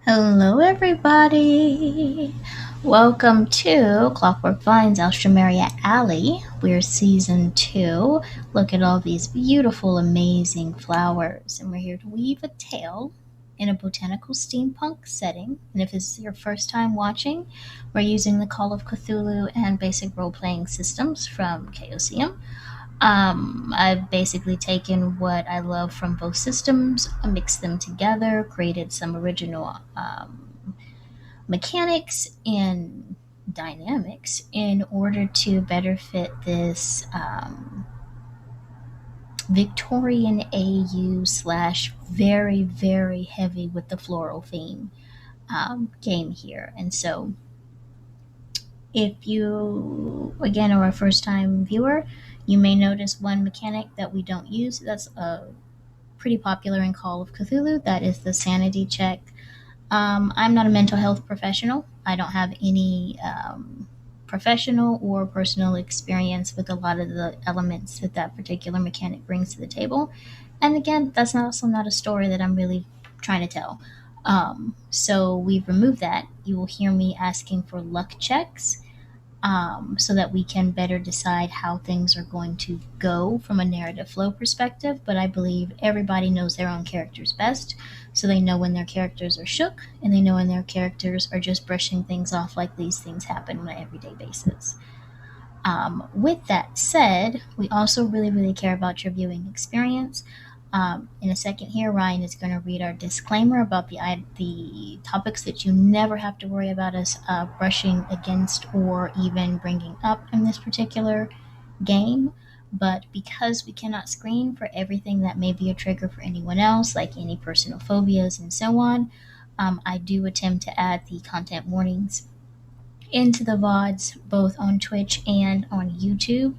Hello, everybody. Welcome to Clockwork Vines, Alstroemeria Alley. We're season 2. Look at all these beautiful, amazing flowers. And we're here to weave a tale in a botanical steampunk setting. And if this is your first time watching, we're using the Call of Cthulhu and basic role playing systems from Chaosium. I've basically taken what I love from both systems, mixed them together, created some original mechanics and dynamics in order to better fit this Victorian AU slash very, very heavy with the floral theme game here. And so, if you, again, are a first time viewer, you may notice one mechanic that we don't use. That's pretty popular in Call of Cthulhu. That is the sanity check. I'm not a mental health professional. I don't have any professional or personal experience with a lot of the elements that that particular mechanic brings to the table. And again, that's also not a story that I'm really trying to tell. So we've removed that. You will hear me asking for luck checks so that we can better decide how things are going to go from a narrative flow perspective. But I believe everybody knows their own characters best, so they know when their characters are shook and they know when their characters are just brushing things off like these things happen on an everyday basis. With that said, we also really, really care about your viewing experience. In a second here, Ryan is going to read our disclaimer about the topics that you never have to worry about us brushing against or even bringing up in this particular game. But because we cannot screen for everything that may be a trigger for anyone else, like any personal phobias and so on, I do attempt to add the content warnings into the VODs both on Twitch and on YouTube.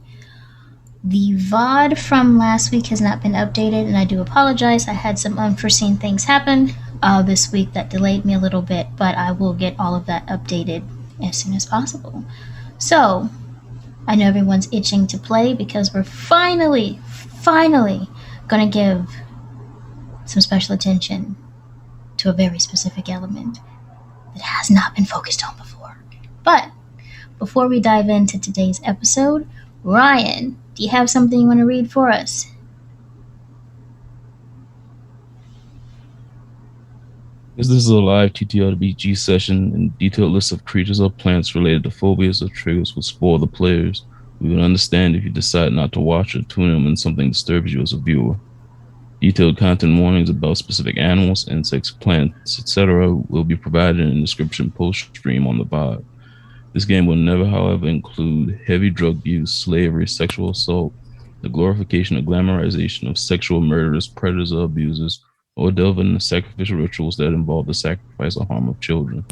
The VOD from last week has not been updated, and I do apologize. I had some unforeseen things happen this week that delayed me a little bit, but I will get all of that updated as soon as possible. So, I know everyone's itching to play because we're finally going to give some special attention to a very specific element that has not been focused on before. But before we dive into today's episode, Ryan, do you have something you want to read for us? This is a live TTRPG session, and detailed list of creatures or plants related to phobias or triggers will spoil the players. We would understand if you decide not to watch or tune in when something disturbs you as a viewer. Detailed content warnings about specific animals, insects, plants, etc. will be provided in the description post-stream on the VOD. This game will never, however, include heavy drug use, slavery, sexual assault, the glorification or glamorization of sexual murderers, predators, or abusers, or delve into sacrificial rituals that involve the sacrifice or harm of children.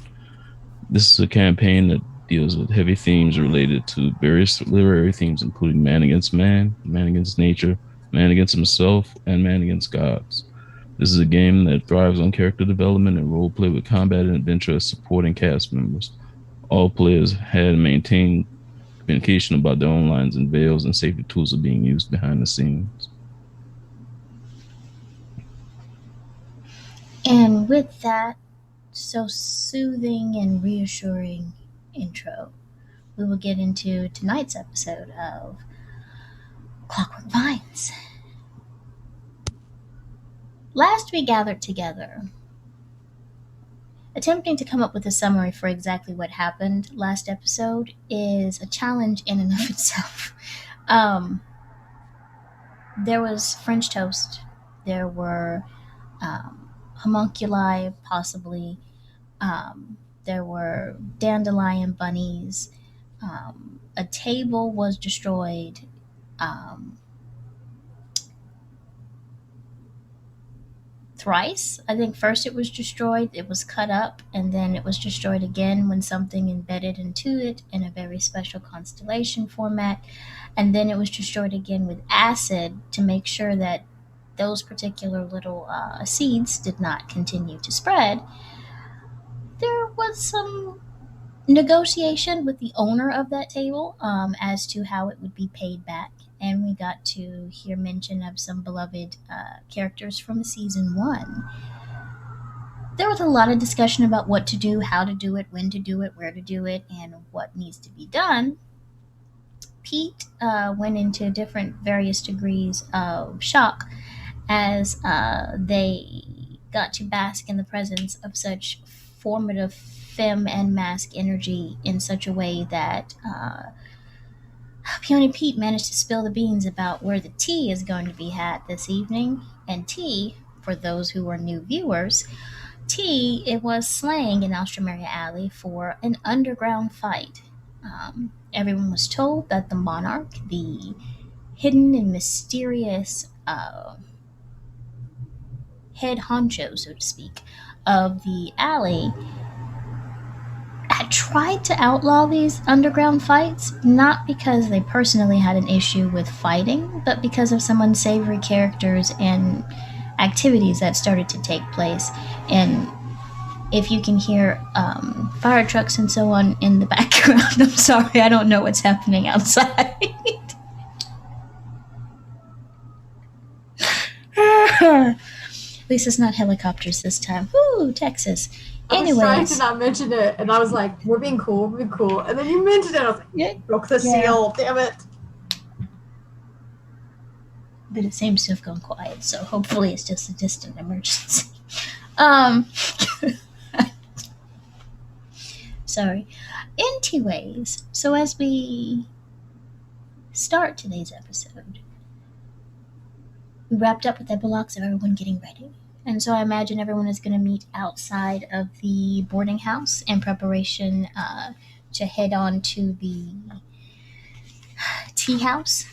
This is a campaign that deals with heavy themes related to various literary themes, including man against nature, man against himself, and man against gods. This is a game that thrives on character development and roleplay with combat and adventure as supporting cast members. All players had maintained communication about their own lines and veils, and safety tools are being used behind the scenes. And with that so soothing and reassuring intro, we will get into tonight's episode of Clockwork Vines. Last we gathered together, attempting to come up with a summary for exactly what happened last episode is a challenge in and of itself. Um, there was French toast, there were homunculi, possibly, there were dandelion bunnies, a table was destroyed. Um, Thrice. I think first it was destroyed, it was cut up, and then it was destroyed again when something embedded into it in a very special constellation format. And then it was destroyed again with acid to make sure that those particular little seeds did not continue to spread. There was some negotiation with the owner of that table as to how it would be paid back. And we got to hear mention of some beloved characters from season one. there was a lot of discussion about what to do, how to do it, when to do it, where to do it, and what needs to be done. Pete went into different various degrees of shock as they got to bask in the presence of such formative femme and mask energy in such a way that Peony Pete managed to spill the beans about where the tea is going to be had this evening. And tea, for those who are new viewers, tea, it was slang in Alstroemeria Alley for an underground fight. Everyone was told that the monarch, the hidden and mysterious head honcho, so to speak, of the alley, had tried to outlaw these underground fights, not because they personally had an issue with fighting, but because of some unsavory characters and activities that started to take place. And if you can hear fire trucks and so on in the background, I'm sorry, I don't know what's happening outside. At least it's not helicopters this time. Woo, Texas. I was trying to Anyways, not mention it, and I was like, "We're being cool, we're being cool," and then you mentioned it. I was like, yeah, "Broke the yeah, seal, damn it!" but it seems to have gone quiet, so hopefully it's just a distant emergency. Um, sorry. Anyways, so as we start today's episode, we wrapped up with epilogues of everyone getting ready. And so I imagine everyone is going to meet outside of the boarding house in preparation to head on to the tea house.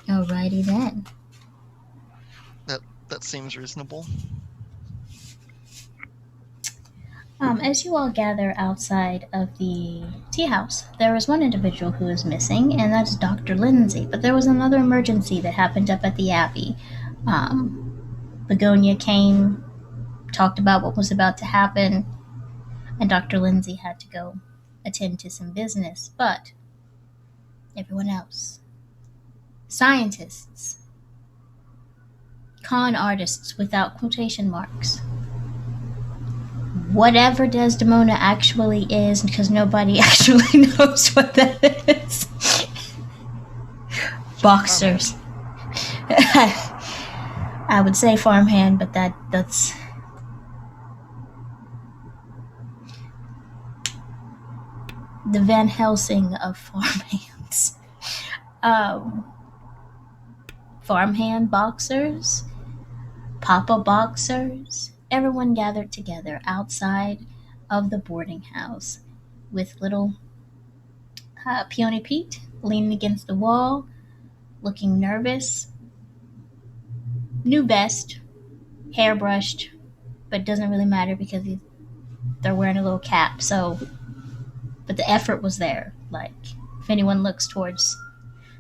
Alrighty then. That that seems reasonable. As you all gather outside of the tea house, there is one individual who is missing, and that's Dr. Lindsay. But there was another emergency that happened up at the Abbey. Begonia came, talked about what was about to happen, and Dr. Lindsay had to go attend to some business. But everyone else, scientists, con artists without quotation marks, whatever Desdemona actually is, because nobody actually knows what that is. Boxers. I would say farmhand, but that's the Van Helsing of farmhands. Um, Farmhand boxers, papa boxers, everyone gathered together outside of the boarding house with little Peony Pete leaning against the wall, looking nervous. New vest, hairbrushed, but it doesn't really matter because they're wearing a little cap. So, but the effort was there. Like, if anyone looks towards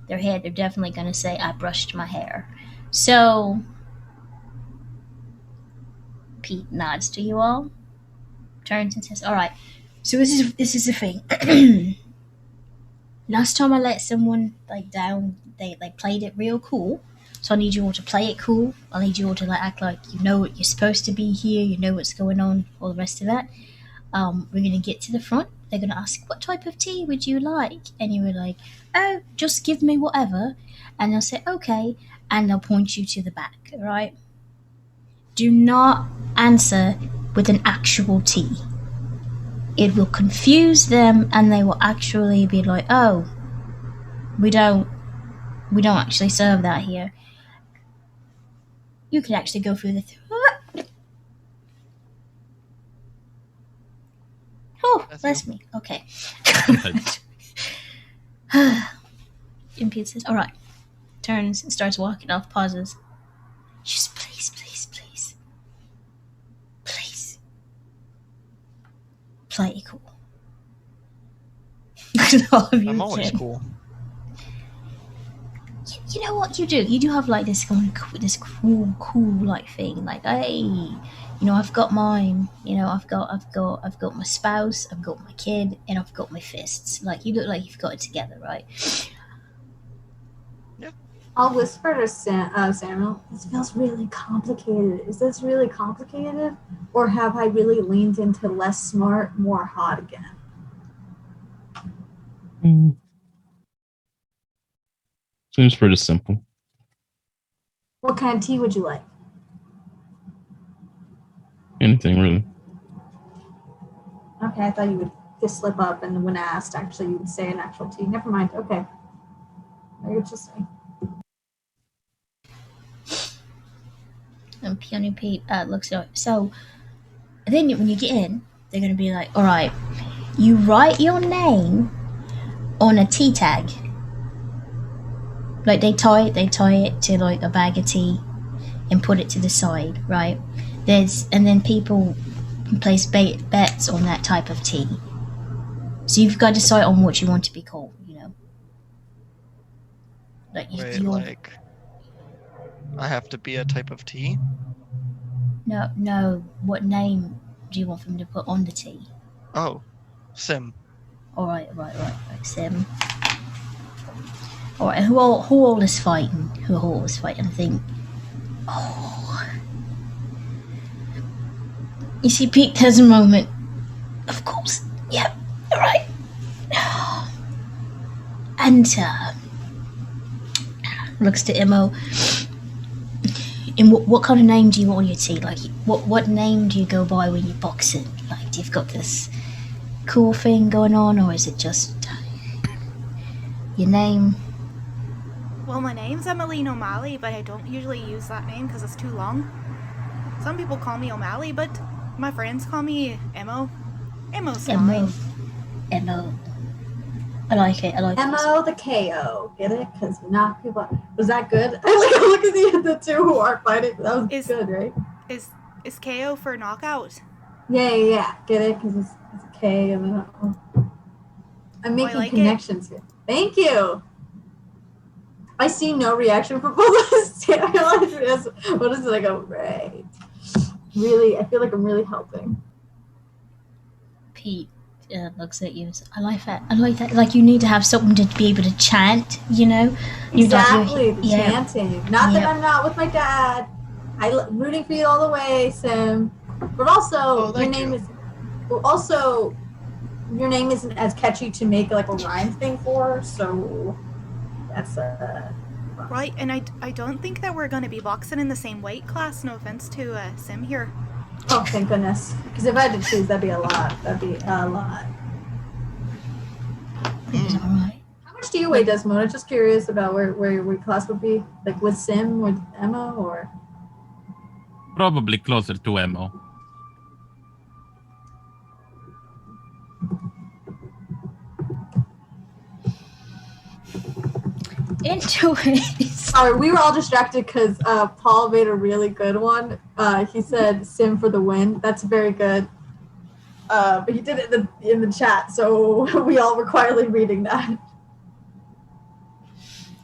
their head, they're definitely going to say, I brushed my hair. So, Pete nods to you all, turns and says, all right, so this is the thing. Last time I let someone like down, they like played it real cool. So I need you all to play it cool. I need you all to like act like you know what you're supposed to be here. You know what's going on. All the rest of that. We're gonna get to the front. They're gonna ask, "What type of tea would you like?" And you were like, "Oh, just give me whatever." And they'll say, "Okay," and they'll point you to the back. Right? Do not answer with an actual tea. It will confuse them, and they will actually be like, "Oh, we don't, we don't actually serve that here." You could actually go through the. Oh, That's you. bless me. Okay. Nice. Impede says, "All right." Turns and starts walking off. Pauses. Just please, please, please, please, play it cool. All of you I'm always can. cool. You know what you do? You do have like this kind of this cool like thing. Like, hey, I've got mine. I've got my spouse. I've got my kid, and I've got my fists. Like, you look like you've got it together, right? Yeah. I'll whisper to Samuel. This feels really complicated. Is this really complicated, or have I really leaned into less smart, more hot again? Mm, seems pretty simple. What kind of tea would you like? Anything really. Okay, I thought you would just slip up, and when asked, actually, you would say an actual tea. Never mind. Okay, you're just saying. And Peony Pete looks at it. So then when you get in, they're going to be like, all right, you write your name on a tea tag. Like they tie it to like a bag of tea and put it to the side, right? And then people can place bets on that type of tea. So you've got to decide on what you want to be called, you know. Like Wait, like I have to be a type of tea? no. What name do you want them to put on the tea? Oh, Sim. All right, Sim. All right, who all is fighting? Who all is fighting? I think. Oh, you see, Pete has a moment. Of course, yep, all right. And looks to Imo. And what kind of name do you want on your tea? Like, what name do you go by when you're boxing? Like, do you've got this cool thing going on, or is it just your name? Well, my name's Emmeline O'Malley, but I don't usually use that name because it's too long. Some people call me O'Malley, but my friends call me Emo. Emo's fine. Emo. I like it. Mo the KO. Get it? Because you knock people out. Was that good? I look at the two who are fighting. That was good, right? Is KO for knockout? Yeah. Get it? Because it's a K and then I'm making like connections here. Thank you. I see no reaction from both of us. What is it? I go, right. Really, I feel like I'm really helping. Pete looks at you. I like that. Like you need to have something to be able to chant. You know. Exactly. The chanting. Not that I'm not with my dad. I'm rooting for you all the way, Sim. But also, your name is. Well, also, your name isn't as catchy to make like a rhyme thing for. So that's right, and I don't think that we're going to be boxing in the same weight class. No offense to Sim here. Oh, thank goodness. Because if I had to choose, that'd be a lot. I think it's all right. How much do you weigh, Desmond? Just curious about where your weight class would be. Like with Sim, with Emma, or? Probably closer to Emo. Sorry, we were all distracted because Paul made a really good one. He said Sim for the win. That's very good. But he did it in the chat, so we all were quietly reading that.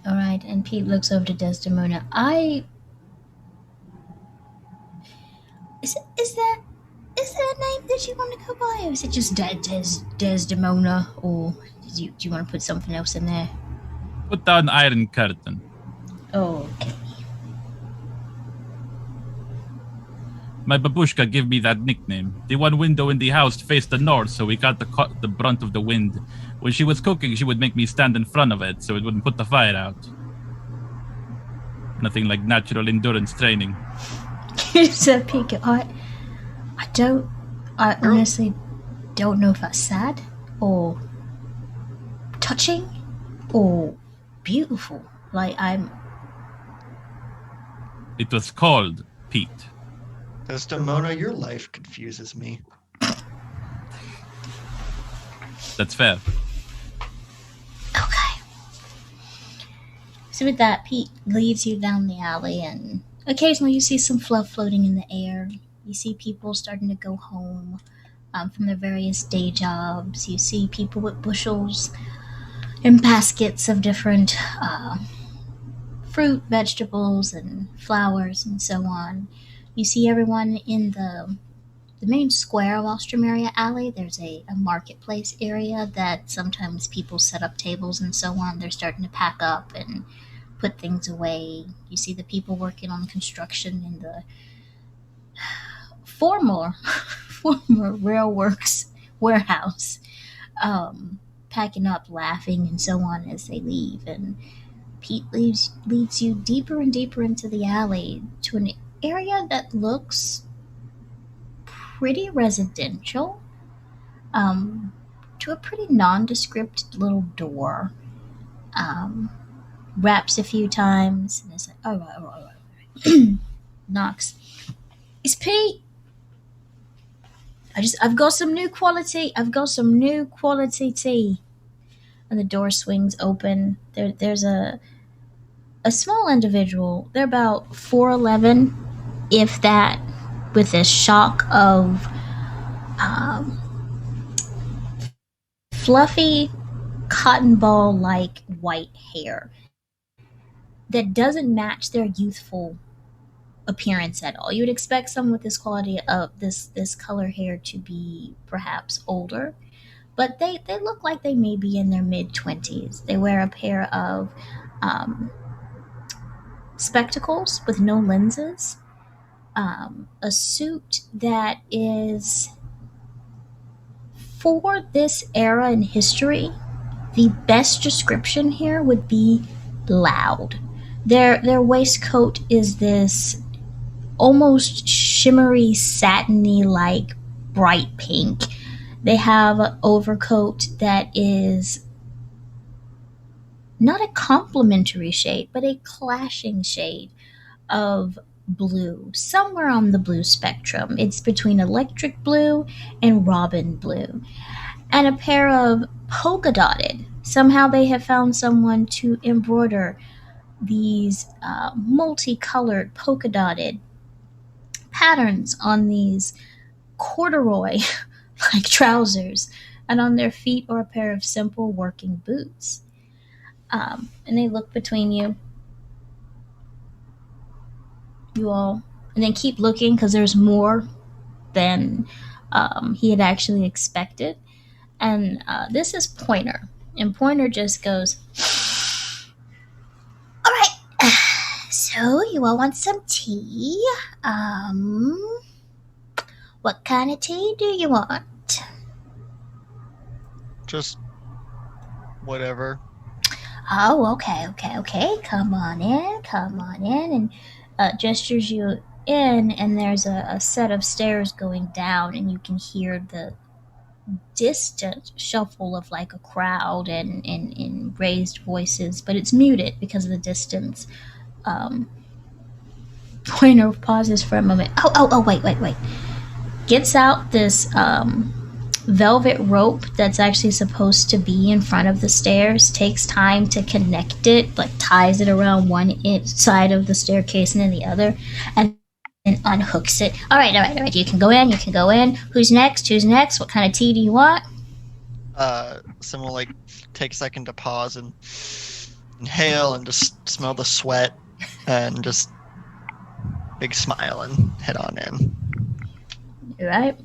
All right, and Pete looks over to Desdemona. Is there a name that you want to go by, or is it just Desdemona, or do you want to put something else in there? Put down Iron Curtain. Oh, okay. My babushka gave me that nickname. The one window in the house faced the north, so we got the brunt of the wind. When she was cooking, she would make me stand in front of it so it wouldn't put the fire out. Nothing like natural endurance training. So, Pete, I honestly don't know if that's sad or touching or beautiful. Like It was called Pete. Desdemona, your life confuses me. That's fair. Okay. So with that, Pete leads you down the alley, and occasionally you see some fluff floating in the air. You see people starting to go home from their various day jobs. You see people with bushels and baskets of different fruit, vegetables, and flowers, and so on. You see everyone in the main square of Alstroemeria Alley. There's a marketplace area that sometimes people set up tables and so on. They're starting to pack up and put things away. You see the people working on construction in the former former railworks warehouse, packing up, laughing, and so on as they leave. And Pete leads you deeper and deeper into the alley to an area that looks pretty residential, to a pretty nondescript little door. Um, Raps a few times and is like, all right, all right, all right. Knocks. It's Pete. I've got some new quality. I've got some new quality tea. And the door swings open. There's a small individual. They're about 4'11", if that, with a shock of um, fluffy cotton ball like white hair that doesn't match their youthful appearance at all. You would expect someone with this quality of this color hair to be perhaps older, but they look like they may be in their mid-20s. They wear a pair of um, spectacles with no lenses, a suit that is, for this era in history, the best description here would be loud. Their waistcoat is this almost shimmery, satiny like bright pink. They have an overcoat that is not a complementary shade, but a clashing shade of blue, somewhere on the blue spectrum. It's between electric blue and robin blue. And a pair of polka dotted. Somehow they have found someone to embroider these multicolored polka dotted patterns on these corduroy like trousers, and on their feet are a pair of simple working boots. And they look between you all, and then keep looking because there's more than he had actually expected. And this is Pointer, and Pointer just goes, "All right, so you all want some tea? What kind of tea do you want?" Just whatever. Oh, okay. Come on in, and gestures you in, and there's a set of stairs going down, and you can hear the distant shuffle of like a crowd and raised voices, but it's muted because of the distance. Um, Pointer pauses for a moment. Oh, wait. Gets out this velvet rope that's actually supposed to be in front of the stairs, takes time to connect it, like ties it around one side of the staircase and then the other, and then unhooks it. All right. You can go in. Who's next? What kind of tea do you want? Someone like take a second to pause and inhale and just smell the sweat and just big smile and head on in. All right.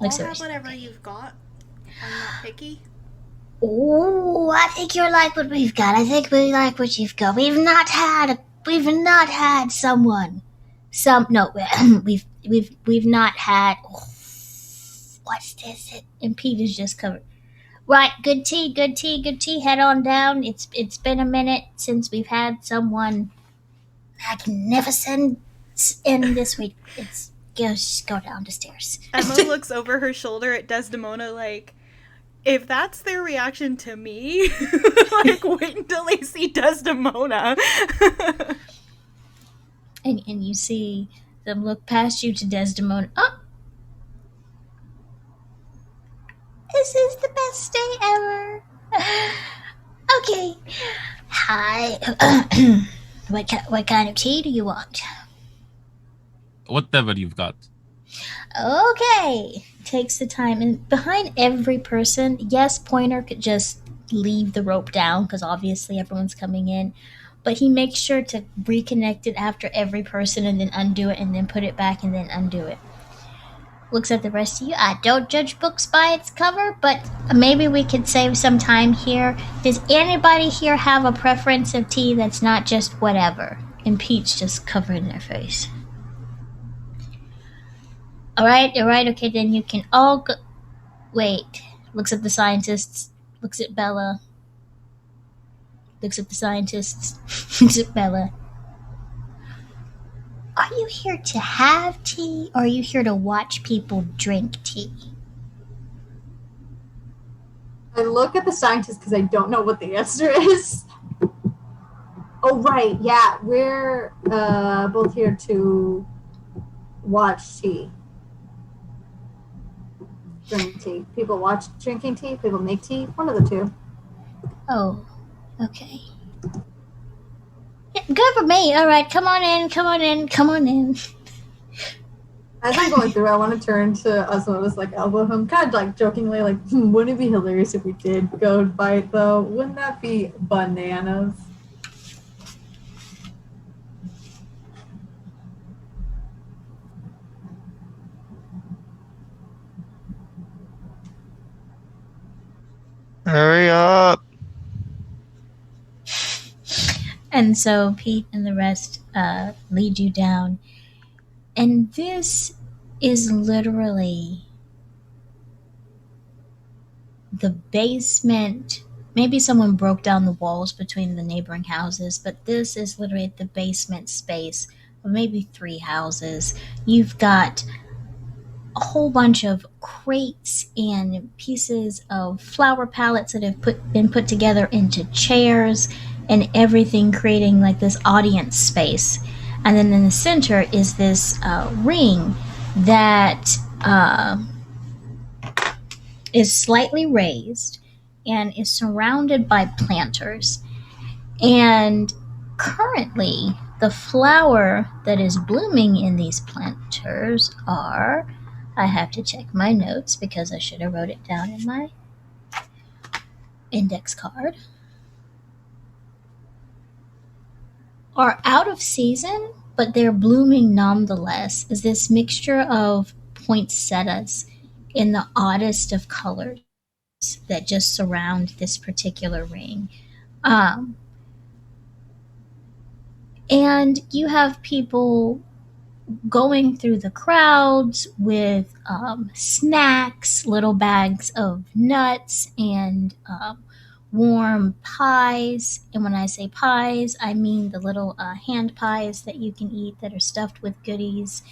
I'll have whatever you've got. I'm not picky. Oh, I think you'll like what we've got. I think we like what you've got. We've not had someone. We've not had. Oh, what's this? And Pete is just covered. Right, good tea. Head on down. It's been a minute since we've had someone magnificent in this week. Just go down the stairs. Emma looks over her shoulder at Desdemona like, if that's their reaction to me, like, wait until they see Desdemona. and you see them look past you to Desdemona. Oh! This is the best day ever. Okay. Hi. What kind of tea do you want? Whatever you've got. Okay. Takes the time. And behind every person, yes, Pointer could just leave the rope down because obviously everyone's coming in. But he makes sure to reconnect it after every person and then undo it and then put it back and then undo it. looks at the rest of you. I don't judge books by its cover, but maybe we could save some time here. Does anybody here have a preference of tea that's not just whatever? And Pete's just covering their face. Alright, okay, then you can all go. Wait. Looks at the scientists. Looks at Bella. Looks at the scientists. Looks at Bella. Are you here to have tea, or are you here to watch people drink tea? I look at the scientist because I don't know what the answer is. Oh, right. Yeah, we're both here to watch tea. Drink tea. People watch drinking tea. People make tea. One of the two. Oh, okay. Yeah, good for me. All right, come on in. As I'm going through, I want to turn to Osmosis, like elbow him, kind of like jokingly, like, wouldn't it be hilarious if we did go fight, though? Wouldn't that be bananas? Hurry up. And so Pete and the rest lead you down. And this is literally the basement. Maybe someone broke down the walls between the neighboring houses, but this is literally the basement space of maybe 3 houses. You've got a whole bunch of crates and pieces of flower palettes that have been put together into chairs and everything, creating like this audience space. And then in the center is this ring that is slightly raised and is surrounded by planters. And currently, the flower that is blooming in these planters are, I have to check my notes because I should have wrote it down in my index card, are out of season, but they're blooming nonetheless, is this mixture of poinsettias in the oddest of colors that just surround this particular ring. And you have people going through the crowds with snacks, little bags of nuts, and warm pies. And when I say pies, I mean the little hand pies that you can eat that are stuffed with goodies.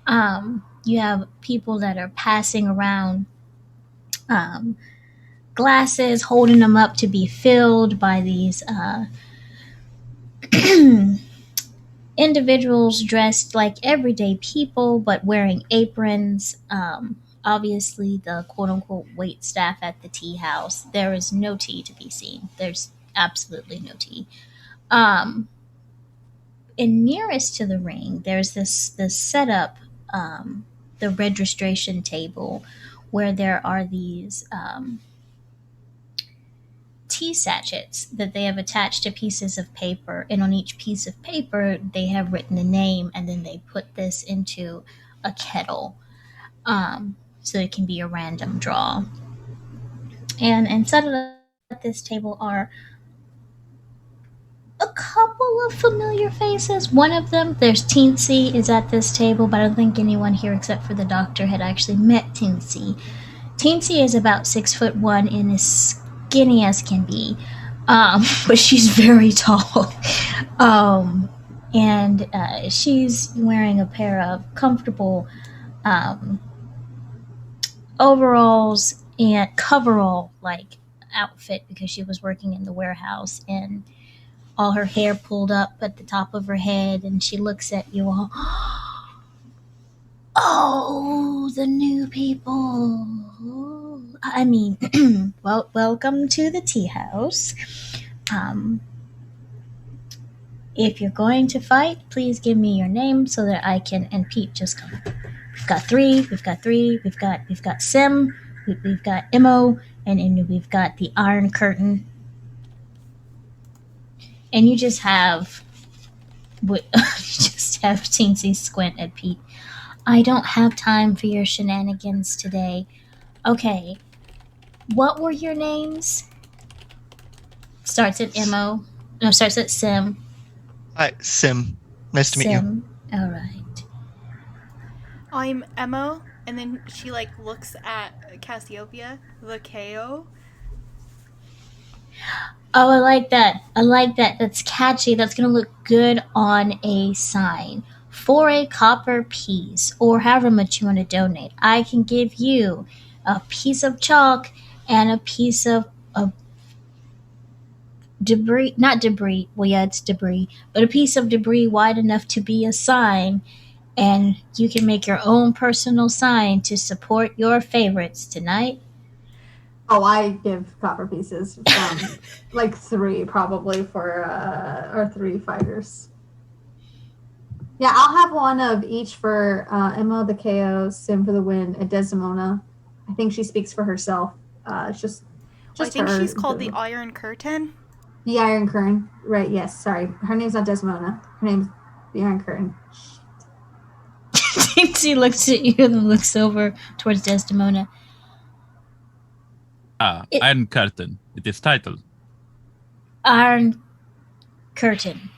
You have people that are passing around glasses, holding them up to be filled by these individuals dressed like everyday people but wearing aprons. Obviously, the quote-unquote wait staff at the tea house. There is no tea to be seen. There's absolutely no tea. And nearest to the ring, there's this setup, the registration table, where there are these tea sachets that they have attached to pieces of paper, and on each piece of paper they have written a name, and then they put this into a kettle, so it can be a random draw. And set at this table are a couple of familiar faces. One of them, there's Teensy, is at this table, but I don't think anyone here except for the doctor had actually met Teensy. Teensy is about 6'1" and is skinny as can be, but she's very tall. And she's wearing a pair of comfortable overalls and coverall like outfit because she was working in the warehouse, and all her hair pulled up at the top of her head, and she looks at you all. Oh, the new people. I mean, well, welcome to the tea house. If you're going to fight, please give me your name so that I can. And Pete, just come. We've got three. We've got Sim. We've got Imo, and we've got the Iron Curtain. And you just have Teensy squint at Pete. I don't have time for your shenanigans today. Okay, what were your names? Starts at Mo. No, starts at Sim. Hi, Sim. Nice to meet you. Sim. All right. I'm Emma, and then she like looks at Cassiopeia, the KO. Oh, I like that. I like that. That's catchy. That's going to look good on a sign. For a copper piece, or however much you want to donate, I can give you a piece of chalk and a piece of debris. Not debris. Well, yeah, it's debris. But a piece of debris wide enough to be a sign. And you can make your own personal sign to support your favorites tonight. Oh, I give copper pieces. Like 3 probably for or 3 fighters. Yeah, I'll have one of each for Emma the KO, Sim for the win, and Desdemona. I think she speaks for herself. It's just I think her. she's called the Iron Curtain. The Iron Curtain. Right, yes, sorry. Her name's not Desdemona. Her name's the Iron Curtain. She looks at you and looks over towards Desdemona. Iron Curtain. It is titled. Iron Curtain.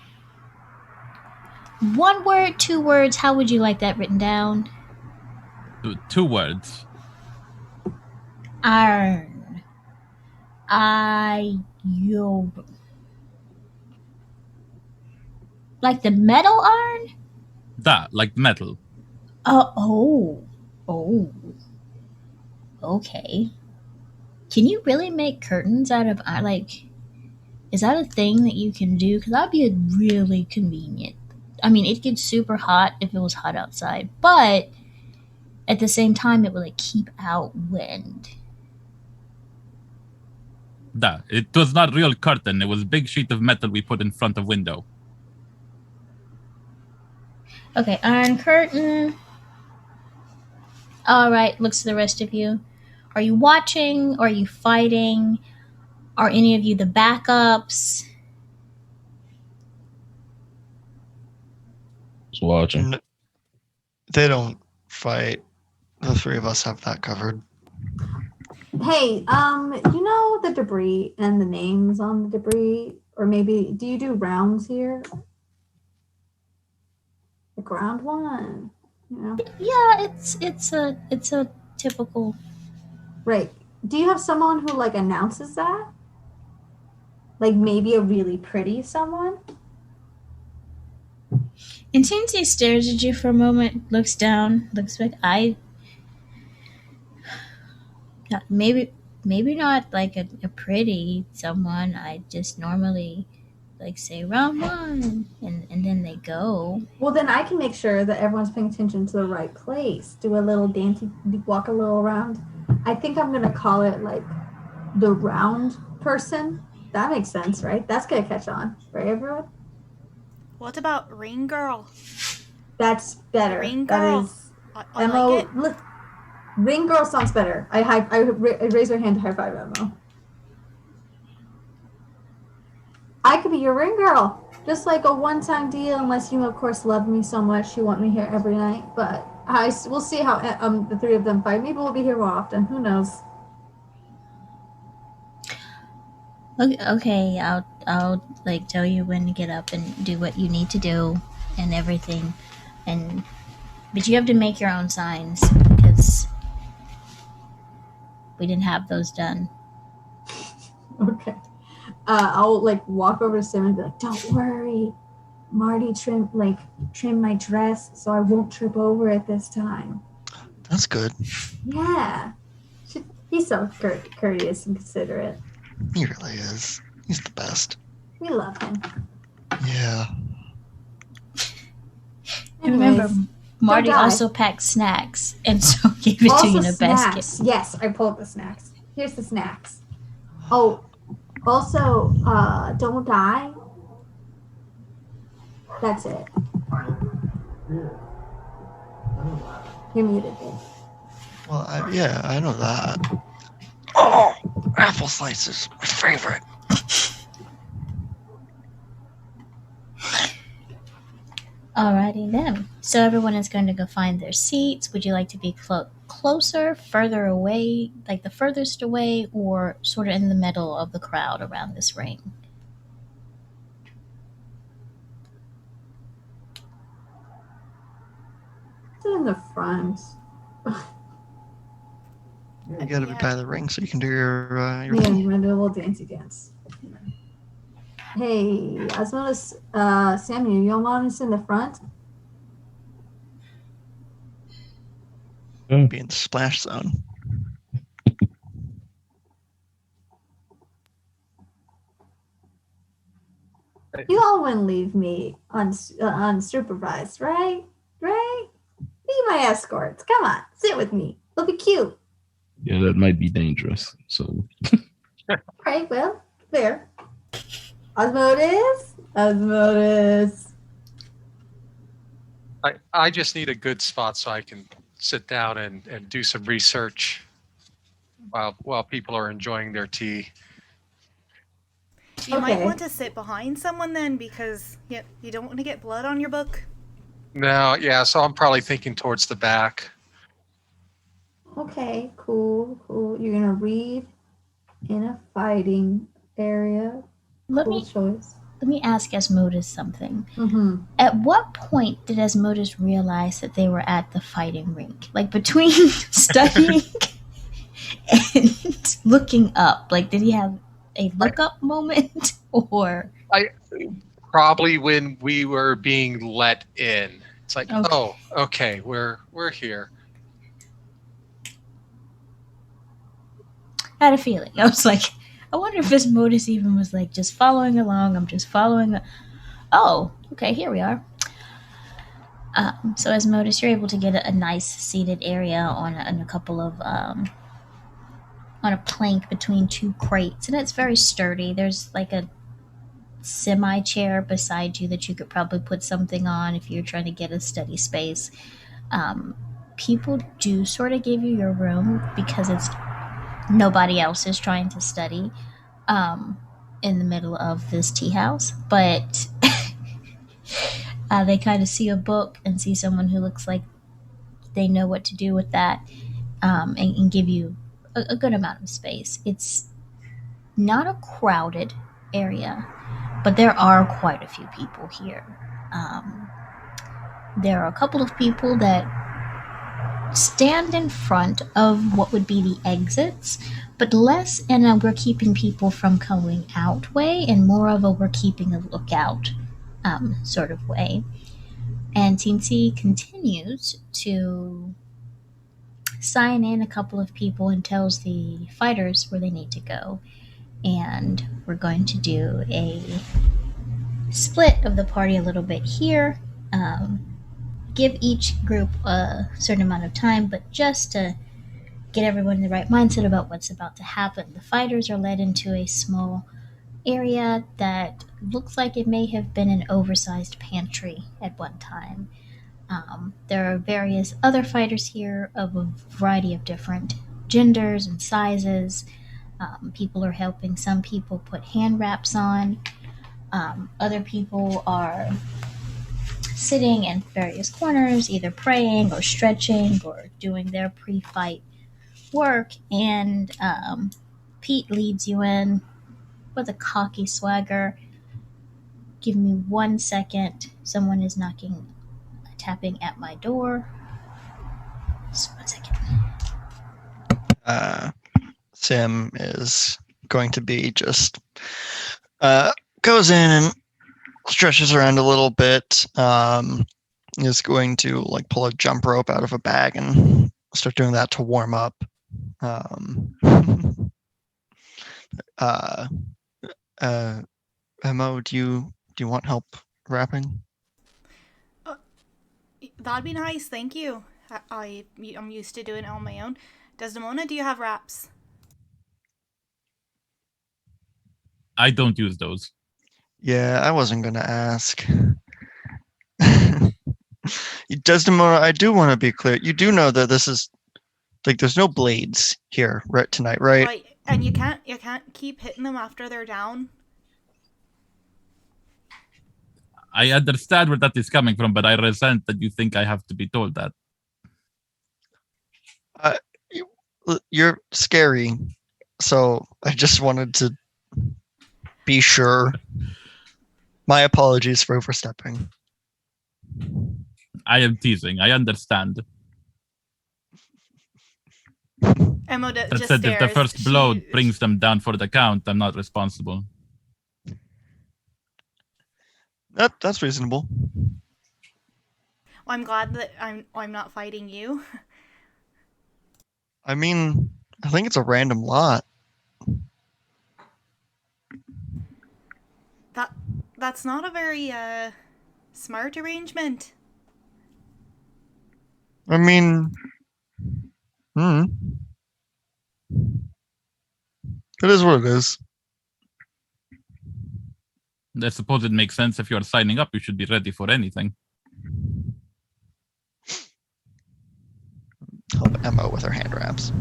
1 word, 2 words. How would you like that written down? 2 words. Iron. Yo. Like the metal iron? Like metal. Oh. Okay. Can you really make curtains out of like? Is that a thing that you can do? Because that'd be really convenient. I mean, it gets super hot if it was hot outside, but at the same time, it would like keep out wind. It was not real curtain. It was a big sheet of metal we put in front of window. Okay, iron curtain. All right, looks to the rest of you. Are you watching? Are you fighting? Are any of you the backups? Just watching. They don't fight. The 3 of us have that covered. Hey, you know the debris and the names on the debris? Or maybe, do you do rounds here? Like round 1, you know? Yeah, it's a typical. Right. Do you have someone who like announces that? Like maybe a really pretty someone? And Tinsy stares at you for a moment, looks down, looks back. Maybe not like a pretty someone. I just normally like say round 1 and then they go. Well, then I can make sure that everyone's paying attention to the right place. Do a little dancey, walk a little around. I think I'm gonna call it like the round person. That makes sense, right? That's gonna catch on, right, everyone? What about Ring Girl? That's better. Ring That Girl. is I Mo. like it. Ring Girl sounds better. I raise her hand to high five Mo. I could be your ring girl. Just like a one-time deal, unless you, of course, love me so much you want me here every night. But we'll see how the 3 of them fight. Maybe we'll be here more often. Who knows? Okay, I'll like tell you when to get up and do what you need to do and everything, but you have to make your own signs because we didn't have those done. Okay. I'll like walk over to Sim and be like, "Don't worry, Marty trimmed my dress so I won't trip over it this time." That's good. Yeah, he's so courteous and considerate. He really is. He's the best. We love him. Yeah. And remember, Marty also packed snacks and so gave it to you in a basket. Yes, I pulled the snacks. Here's the snacks. Oh, also, don't die. That's it. You're muted, babe. Well, I know that. Oh, apple slices, my favorite. Alrighty then. So everyone is going to go find their seats. Would you like to be closer, further away, like the furthest away, or sort of in the middle of the crowd around this ring? Sit in the front. You gotta be by the ring so you can do your Yeah, I'm gonna do a little dancey dance. Hey, Asmodeus, Samuel, you want to sit in the front? be in the splash zone. You all wouldn't leave me unsupervised, right? Right? Be my escorts. Come on, sit with me. It'll be cute. Yeah, that might be dangerous. So. All right, well, there. Osmosis. I just need a good spot so I can sit down and do some research while people are enjoying their tea. You might want to sit behind someone then, because you don't want to get blood on your book. No, yeah, so I'm probably thinking towards the back. Okay, cool. You're gonna read in a fighting area. Choice. Let me ask Asmodeus something. Mm-hmm. At what point did Asmodeus realize that they were at the fighting rink? Like between studying and looking up? Like, did he have a look up moment, or? Probably when we were being let in. It's like, okay. Oh, okay, we're here. I had a feeling. I was like, I wonder if Asmodeus even was like just following along. I'm just following. Oh, okay, here we are. So Asmodeus, you're able to get a nice seated area on a couple of on a plank between two crates, and it's very sturdy. There's like a semi chair beside you that you could probably put something on if you're trying to get a study space. People do sort of give you your room because it's nobody else is trying to study in the middle of this tea house, but they kind of see a book and see someone who looks like they know what to do with that, and give you a good amount of space. It's not a crowded area, but there are quite a few people here. There are a couple of people that stand in front of what would be the exits, but less in a we're keeping people from going out way, and more of a we're keeping a lookout sort of way. And Teensy continues to sign in a couple of people and tells the fighters where they need to go. And we're going to do a split of the party a little bit here. Give each group a certain amount of time, but just to get everyone in the right mindset about what's about to happen. The fighters are led into a small area that looks like it may have been an oversized pantry at one time. There are various other fighters here of a variety of different genders and sizes. People are helping some people put hand wraps on. Other people are sitting in various corners, either praying or stretching or doing their pre-fight work. And Pete leads you in with a cocky swagger. Give me 1 second. Someone is tapping at my door. Just 1 second. Sam is going to be just goes in and stretches around a little bit. Is going to like pull a jump rope out of a bag and start doing that to warm up. Mo, do you want help rapping? That'd be nice, thank you. I'm used to doing it on my own. Desdemona, do you have raps? I don't use those. Yeah, I wasn't gonna ask. Desdemona, I do want to be clear. You do know that this is like there's no blades here right tonight, right? Right, and you can't keep hitting them after they're down. I understand where that is coming from, but I resent that you think I have to be told that. You're scary, so I just wanted to be sure. My apologies for overstepping. I am teasing. I understand. Emma That just said, stares. if the first blow brings them down for the count, I'm not responsible. That's reasonable. Well, I'm glad that I'm not fighting you. I mean, I think it's a random lot. That's not a very smart arrangement. I mean, it is what it is. I suppose it makes sense if you're signing up, you should be ready for anything. Help Emma with her hand wraps.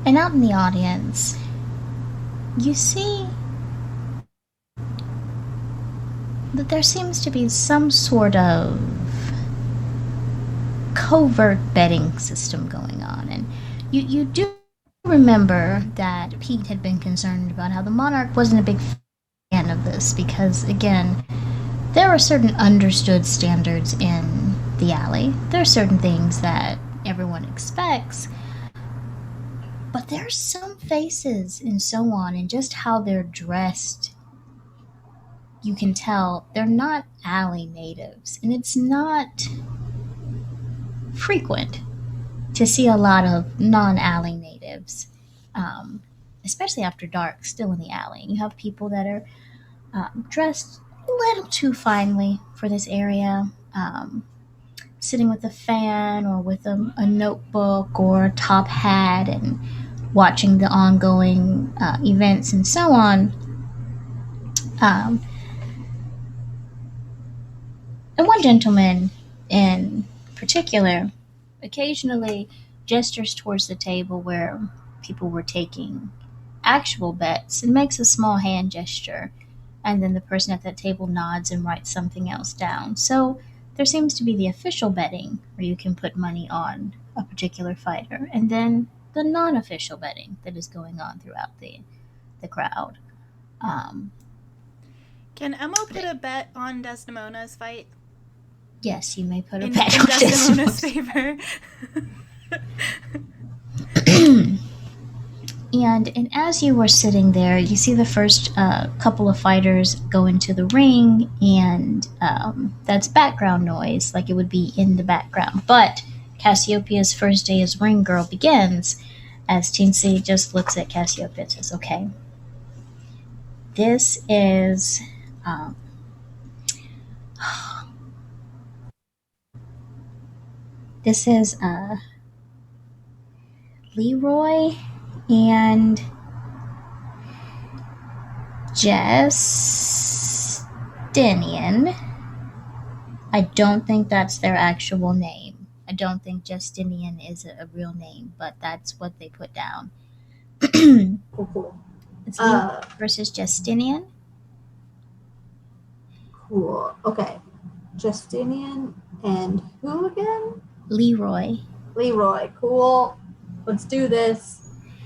And out in the audience, you see that there seems to be some sort of covert betting system going on. And you do remember that Pete had been concerned about how the monarch wasn't a big fan of this because, again, there are certain understood standards in the alley. There are certain things that everyone expects, but there are some faces and so on, and just how they're dressed, you can tell they're not alley natives, and it's not frequent to see a lot of non-alley natives, especially after dark, still in the alley. You have people that are dressed a little too finely for this area, sitting with a fan or with a notebook or a top hat and watching the ongoing events and so on. And one gentleman in particular occasionally gestures towards the table where people were taking actual bets and makes a small hand gesture, and then the person at that table nods and writes something else down. So there seems to be the official betting where you can put money on a particular fighter, and then the non-official betting that is going on throughout the crowd. Can Emma put a bet on Desdemona's fight? Yes, you may put a bet in on Desdemona's favor. And as you were sitting there, you see the first couple of fighters go into the ring, and that's background noise, like it would be in the background. But Cassiopeia's first day as ring girl begins as Teensy just looks at Cassiopeia and says, okay, this is... this is Leroy and Justinian. I don't think that's their actual name. I don't think Justinian is a real name, but that's what they put down. Cool. It's Leroy versus Justinian. Cool. Okay. Justinian and who again? Leroy. Leroy. Cool. Let's do this.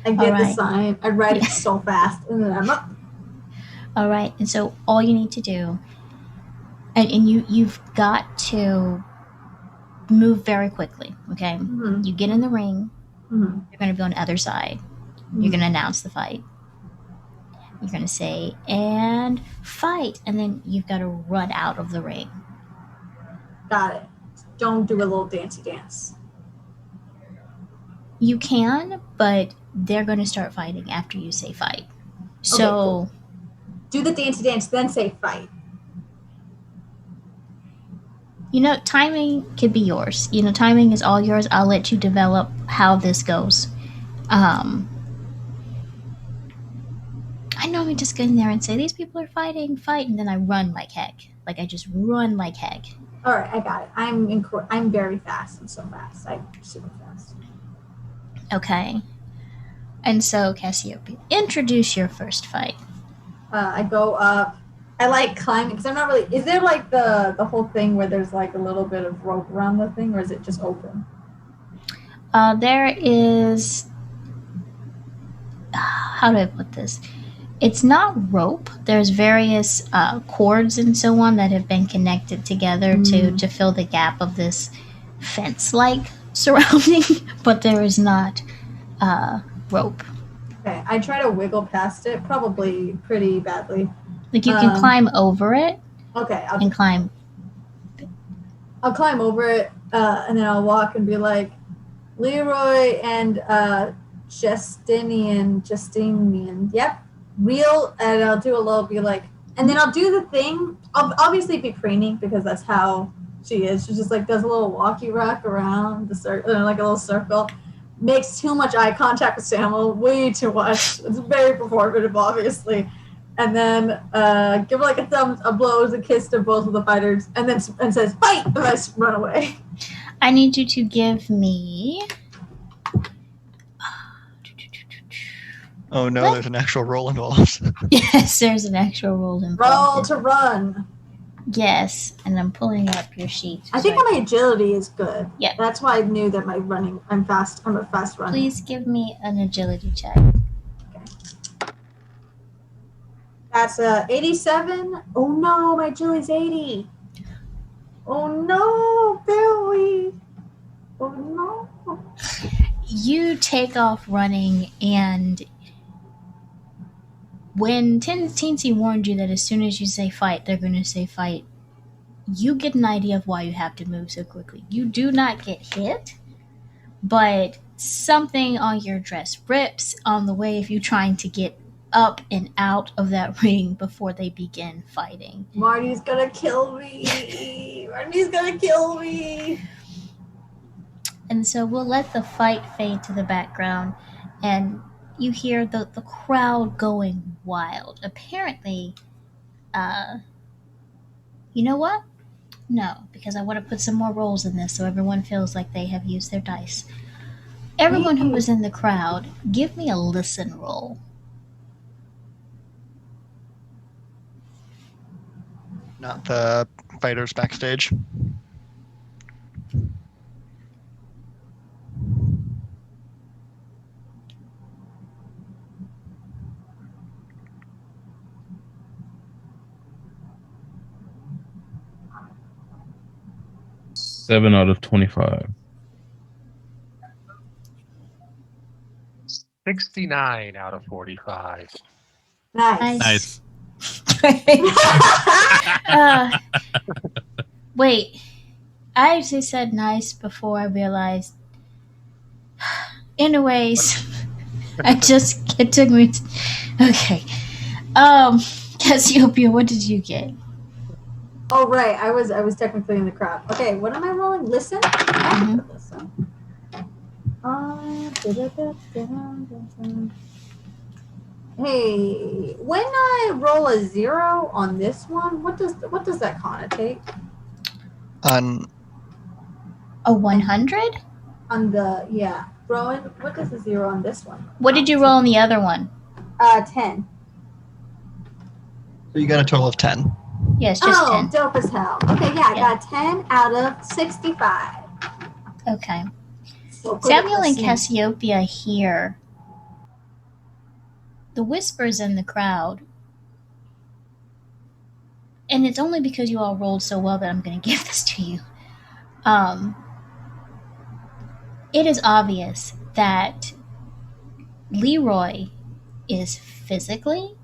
I get the sign. I write it so fast, and then I'm up. All right. And so all you need to do, and you've got to move very quickly. Okay. Mm-hmm. You get in the ring. Mm-hmm. You're going to be on the other side. Mm-hmm. You're going to announce the fight. You're going to say, and fight. And then you've got to run out of the ring. Got it. Don't do a little dancey dance. You can, but they're going to start fighting after you say fight. So, okay, cool. Do the dancey dance, then say fight. Timing could be yours. Timing is all yours. I'll let you develop how this goes. I normally just go in there and say, these people are fight, and then I run like heck. Like, I just run like heck. All right, I got it. I'm very fast. I'm so fast. I'm super fast. Okay. And so, Cassiopeia, introduce your first fight. I go up. I like climbing because I'm not really. Is there like the whole thing where there's like a little bit of rope around the thing, or is it just open? There is. How do I put this? It's not rope. There's various cords and so on that have been connected together to fill the gap of this fence-like surrounding, but there is not rope. Okay, I try to wiggle past it, probably pretty badly. Like you can climb over it. Okay, I'll climb over it, and then I'll walk and be like, Leroy and Justinian, yep, real, and I'll do a little, be like, and then I'll do the thing. I'll obviously be preening because that's how she is. She just like does a little walkie rock around the circle, like a little circle. Makes too much eye contact with Samuel, way too much. It's very performative, obviously. And then give her like a blows, a kiss to both of the fighters, and says, fight! And I run away. I need you to give me... Oh no, there's an actual roll involved. Yes, there's an actual roll involved. Roll to run. Yes, and I'm pulling up your sheet. I think my agility is good. Yeah. That's why I knew that my running, I'm fast. I'm a fast runner. Please give me an agility check. Okay. That's 87. Oh no, my agility's 80. Oh no, Billy. Oh no. You take off running, and when Teensy warned you that as soon as you say fight, they're going to say fight, you get an idea of why you have to move so quickly. You do not get hit, but something on your dress rips on the way of you trying to get up and out of that ring before they begin fighting. Marty's gonna kill me. Marty's gonna kill me. And so we'll let the fight fade to the background, and you hear the crowd going wild. Apparently, you know what? No, because I want to put some more rolls in this so everyone feels like they have used their dice. Everyone who was in the crowd, give me a listen roll. Not the fighters backstage. Seven out of 25. 69 out of 45. Nice. Wait, I actually said nice before I realized. Anyways, it took me. Okay. Cassiopeia, what did you get? Oh right, I was technically in the crowd. Okay, what am I rolling? Listen. Mm-hmm. Listen. Hey, when I roll a 0 on this one, what does that connotate? On A 100? On the Rowan, what does the 0 on this one? What did you roll on the other one? 10. So you got a total of 10. Yes, just 10. Dope as hell. Okay, I got 10 out of 65. Okay. So Samuel and Cassiopeia hear the whispers in the crowd. And it's only because you all rolled so well that I'm going to give this to you. It is obvious that Leroy is physically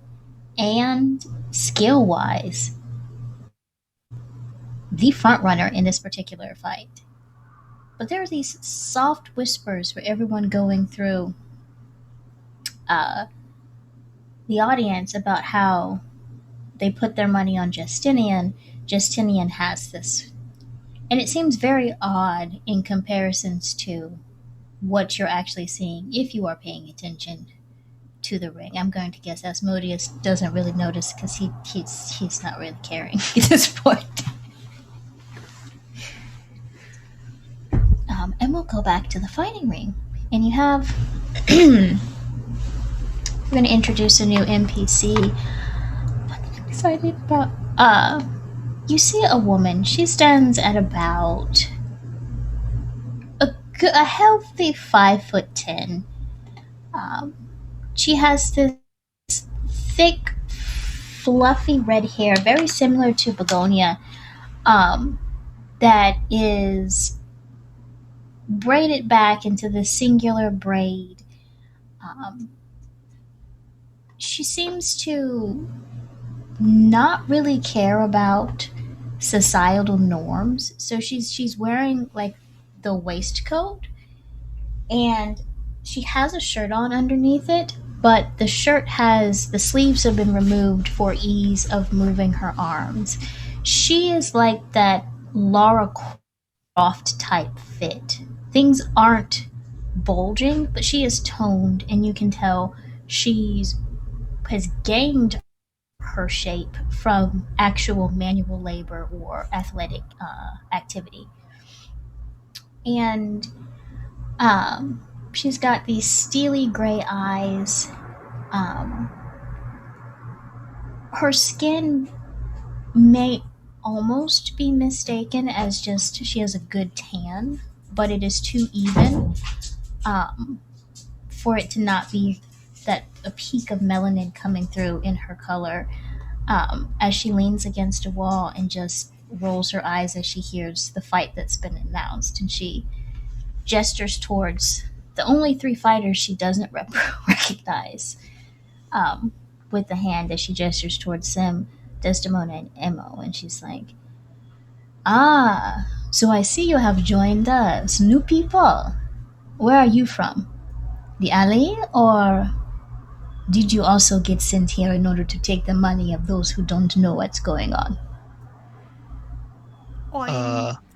and skill-wise the front runner in this particular fight. But there are these soft whispers for everyone going through the audience about how they put their money on Justinian. Justinian has this. And it seems very odd in comparisons to what you're actually seeing if you are paying attention to the ring. I'm going to guess Asmodeus doesn't really notice because he's not really caring at this point. And we'll go back to the fighting ring. And you have... we're going to introduce a new NPC. excited about. You see a woman. She stands at about a healthy 5'10". Um, she has this thick, fluffy red hair, very similar to begonia. Um, that is braided back into the singular braid. Um, she seems to not really care about societal norms. So she's wearing like the waistcoat, and she has a shirt on underneath it, but the sleeves have been removed for ease of moving her arms. She is like that Lara Croft type fit. Things aren't bulging, but she is toned, and you can tell she's has gained her shape from actual manual labor or athletic activity. And she's got these steely gray eyes. Um, her skin may almost be mistaken as just she has a good tan, but it is too even um, for it to not be that a peak of melanin coming through in her color. As she leans against a wall and just rolls her eyes as she hears the fight that's been announced, and she gestures towards the only three fighters she doesn't recognize um, with the hand as she gestures towards Sim, Desdemona, and Emo, and she's like, "Ah, so I see you have joined us, new people. Where are you from? The alley, or did you also get sent here in order to take the money of those who don't know what's going on?" I'm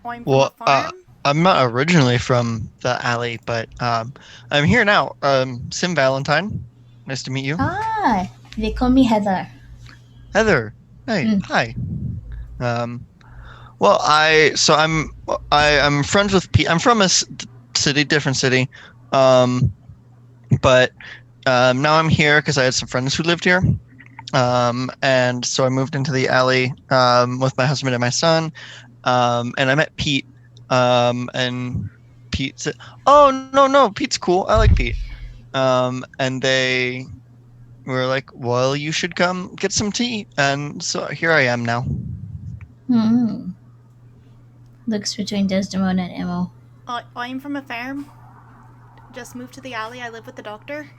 from a Well, farm. I'm not originally from the alley, but I'm here now. Sim Valentine. Nice to meet you. Ah, they call me Heather. Heather. Hey, Mm. hi. Well, I'm friends with Pete. I'm from a city, different city, um, but now I'm here because I had some friends who lived here, and so I moved into the alley with my husband and my son, and I met Pete, and Pete said, "Oh no, Pete's cool. I like Pete," and they were like, "Well, you should come get some tea," and so here I am now. Hmm. Looks between Desdemona and Emo. I'm from a farm. Just moved to the alley. I live with the doctor.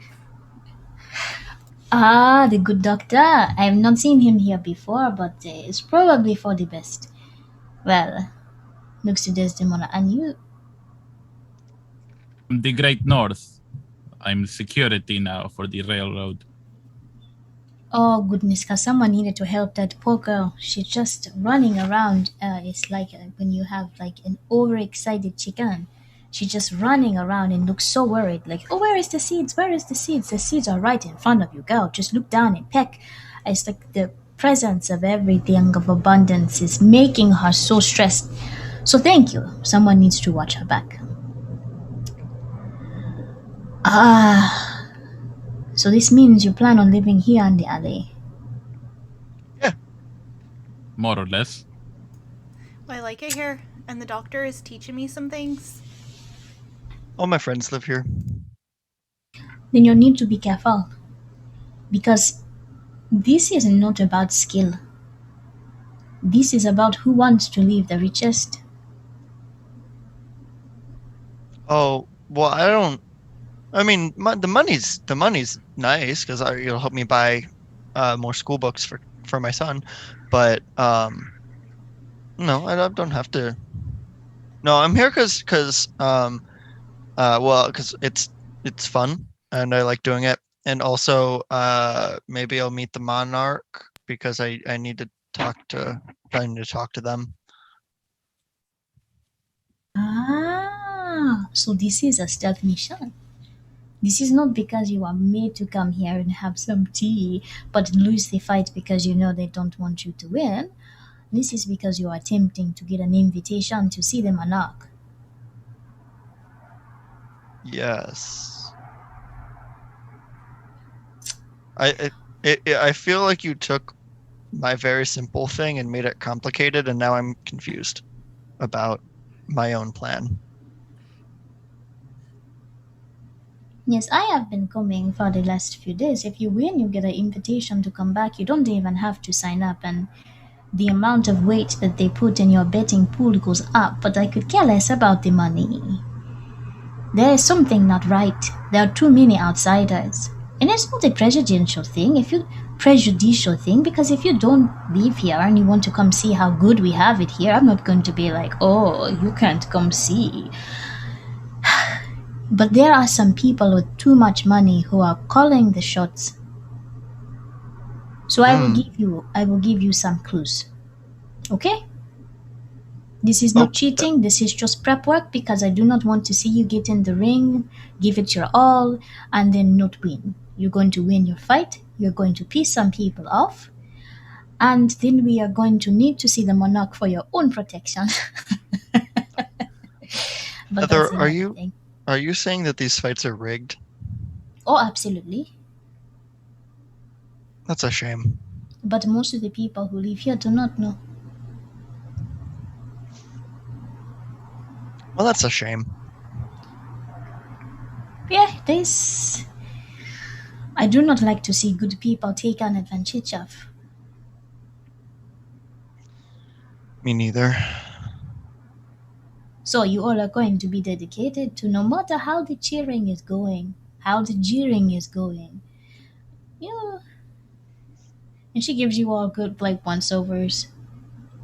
Ah, the good doctor. I have not seen him here before, but it's probably for the best. Well, looks to Desdemona. And you? From the Great North. I'm security now for the railroad. Oh, goodness, because someone needed to help that poor girl. She's just running around. It's like when you have like an overexcited chicken. She's just running around and looks so worried. Like, oh, where is the seeds? Where is the seeds? The seeds are right in front of you, girl. Just look down and peck. It's like the presence of everything of abundance is making her so stressed. So thank you. Someone needs to watch her back. Ah, so this means you plan on living here in the alley. Yeah. More or less. I like it here, and the doctor is teaching me some things. All my friends live here. Then you need to be careful because this is not about skill. This is about who wants to live the richest. Oh, well, I don't. I mean, the money's nice because it'll help me buy more school books for my son. But no, I don't have to. No, I'm here because it's fun and I like doing it. And also maybe I'll meet the monarch because I need to I need to talk to them. Ah, so this is a stealth mission. This is not because you are made to come here and have some tea, but lose the fight because you know they don't want you to win. This is because you are attempting to get an invitation to see the monarch. Yes. I feel like you took my very simple thing and made it complicated, and now I'm confused about my own plan. Yes, I have been coming for the last few days. If you win, you get an invitation to come back. You don't even have to sign up, and the amount of weight that they put in your betting pool goes up. But I could care less about the money. There is something not right. There are too many outsiders. And it's not a prejudicial thing. Because if you don't live here and you want to come see how good we have it here, I'm not going to be like, oh, you can't come see. But there are some people with too much money who are calling the shots. So I will give you some clues. Okay? This is not cheating, this is just prep work because I do not want to see you get in the ring, give it your all, and then not win. You're going to win your fight, you're going to piss some people off, and then we are going to need to see the monarch for your own protection. But Heather, are you saying that these fights are rigged? Oh, absolutely. That's a shame. But most of the people who live here do not know. Well, that's a shame. Yeah, I do not like to see good people taken advantage of. Me neither. So you all are going to be dedicated to, no matter how the cheering is going, how the jeering is going. Yeah. And she gives you all good once-overs,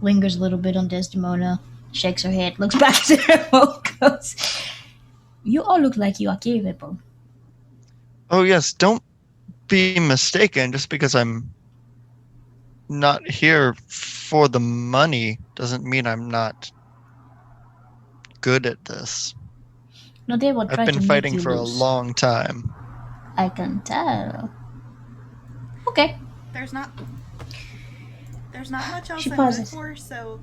lingers a little bit on Desdemona, shakes her head, looks back at her vocals. You all look like you are capable. Oh yes, don't be mistaken. Just because I'm not here for the money doesn't mean I'm not good at this. No, they will try I've to been make fighting you for lose. a long time. I can tell. Okay. There's not much else She I'm pauses. good for, so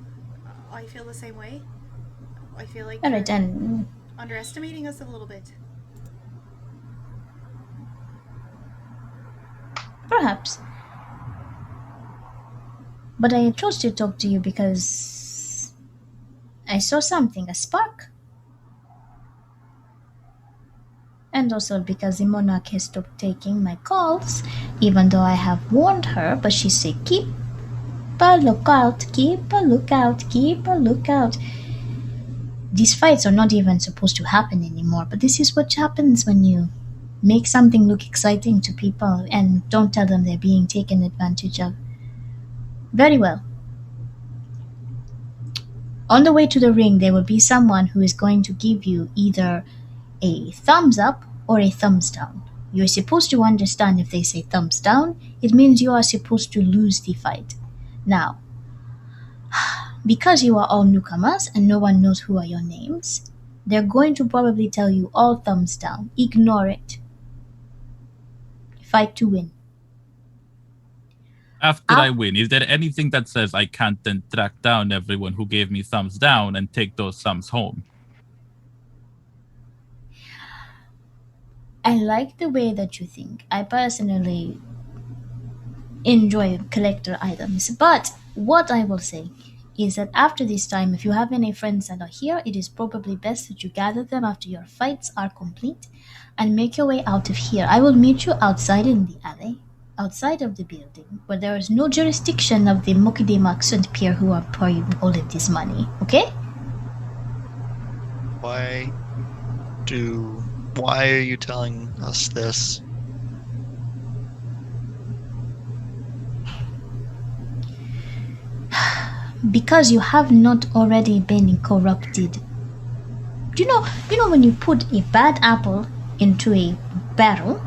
I feel the same way. I feel like Alright, you're then. underestimating us a little bit. Perhaps. But I chose to talk to you because I saw something, a spark. And also because the monarch has stopped taking my calls, even though I have warned her, but she said, keep a lookout, keep a lookout, keep a lookout. These fights are not even supposed to happen anymore, but this is what happens when you make something look exciting to people and don't tell them they're being taken advantage of. Very well. On the way to the ring, there will be someone who is going to give you either a thumbs up or a thumbs down. You're supposed to understand if they say thumbs down, it means you are supposed to lose the fight. Now, because you are all newcomers and no one knows who are your names, they're going to probably tell you all thumbs down. Ignore it. Fight to win. After I win, is there anything that says I can't then track down everyone who gave me thumbs down and take those thumbs home? I like the way that you think. I personally enjoy collector items, but what I will say is that after this time, if you have any friends that are here, it is probably best that you gather them after your fights are complete and make your way out of here. I will meet you outside in the alley, outside of the building, where there is no jurisdiction of the Mokide and Pierre who are pouring all of this money, okay? Why are you telling us this? Because you have not already been corrupted. Do you know when you put a bad apple into a barrel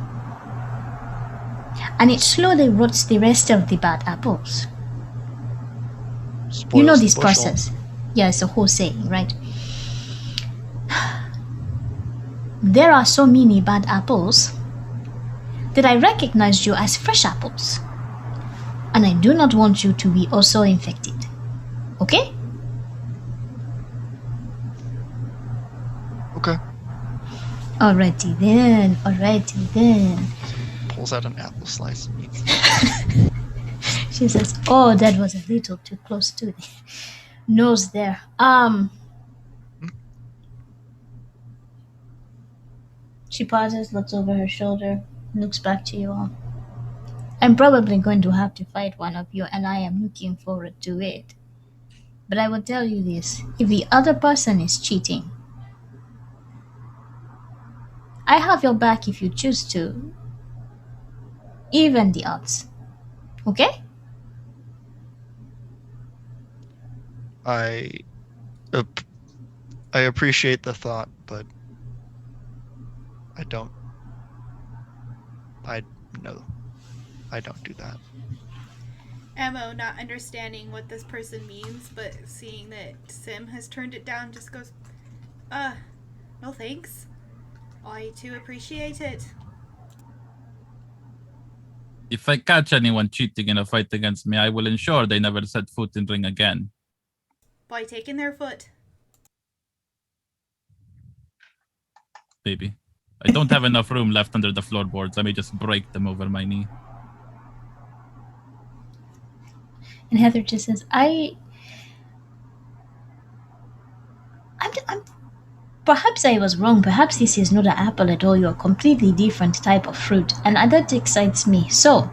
and it slowly rots the rest of the bad apples? Spoils you know the this bushel. process. Yeah, it's a whole saying, right? There are so many bad apples that I recognized you as fresh apples. And I do not want you to be also infected. Okay? Okay. Alrighty then. Pulls out an apple slice and eats She says, "Oh, that was a little too close to the nose there." She pauses, looks over her shoulder, looks back to you all. I'm probably going to have to fight one of you, and I am looking forward to it. But I will tell you this: if the other person is cheating, I have your back if you choose to. Even the odds. Okay? I appreciate the thought, but I don't. No, I don't do that. Emo, not understanding what this person means, but seeing that Sim has turned it down, just goes, no thanks. I too appreciate it. If I catch anyone cheating in a fight against me, I will ensure they never set foot in ring again. By taking their foot. Maybe. I don't have enough room left under the floorboards. I may just break them over my knee. And Heather just says, perhaps I was wrong. Perhaps this is not an apple at all. You're a completely different type of fruit. And that excites me. So,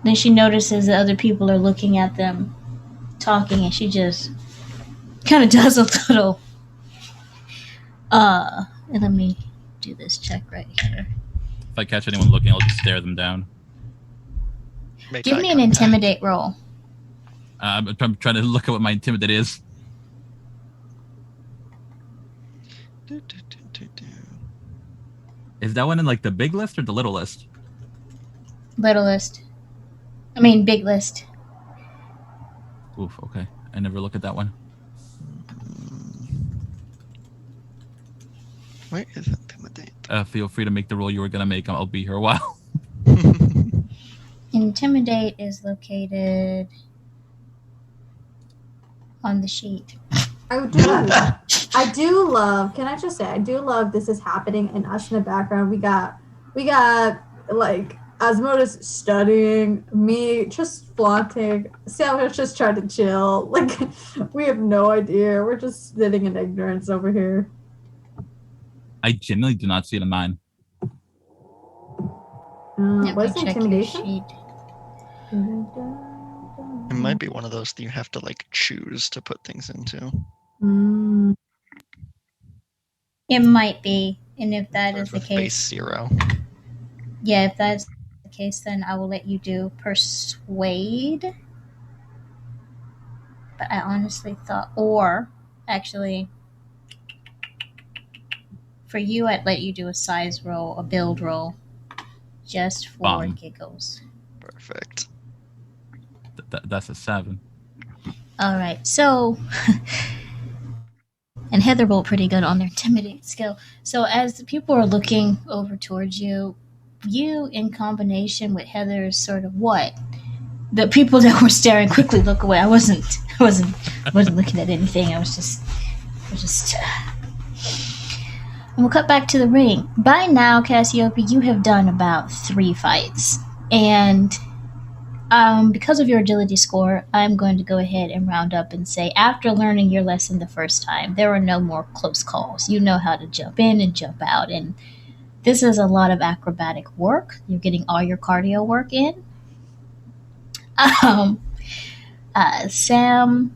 then she notices that other people are looking at them, talking, and she just kind of does a little, and let me do this check right here. If I catch anyone looking, I'll just stare them down. Give me an intimidate roll. I'm trying to look at what my intimidate is. Is that one in like the big list or the little list? Little list. I mean, big list. Oof, okay. I never look at that one. Where is intimidate? Feel free to make the roll you were going to make. I'll be here a while. Intimidate is located on the sheet. I do love, can I just say, I do love this is happening and us in the background. We got like Asmodeus studying, me just flaunting, Sam was just trying to chill. Like, we have no idea. We're just sitting in ignorance over here. I genuinely do not see it in mine. What's intimidation? It might be one of those that you have to like choose to put things into. It might be, and if that is the case, base 0. Yeah, if that's the case, then I will let you do persuade. But I honestly thought, or actually, for you, I'd let you do a size roll, a build roll, just for giggles. Perfect. That's a 7. All right, so, and Heather rolled pretty good on their intimidate skill. So as the people are looking over towards you, you in combination with Heather's sort of what? The people that were staring quickly look away. I wasn't looking at anything. I was just. And we'll cut back to the ring. By now, Cassiope, you have done about 3 fights, and because of your agility score, I'm going to go ahead and round up and say, after learning your lesson the first time, there are no more close calls. You know how to jump in and jump out, and this is a lot of acrobatic work. You're getting all your cardio work in. Sam,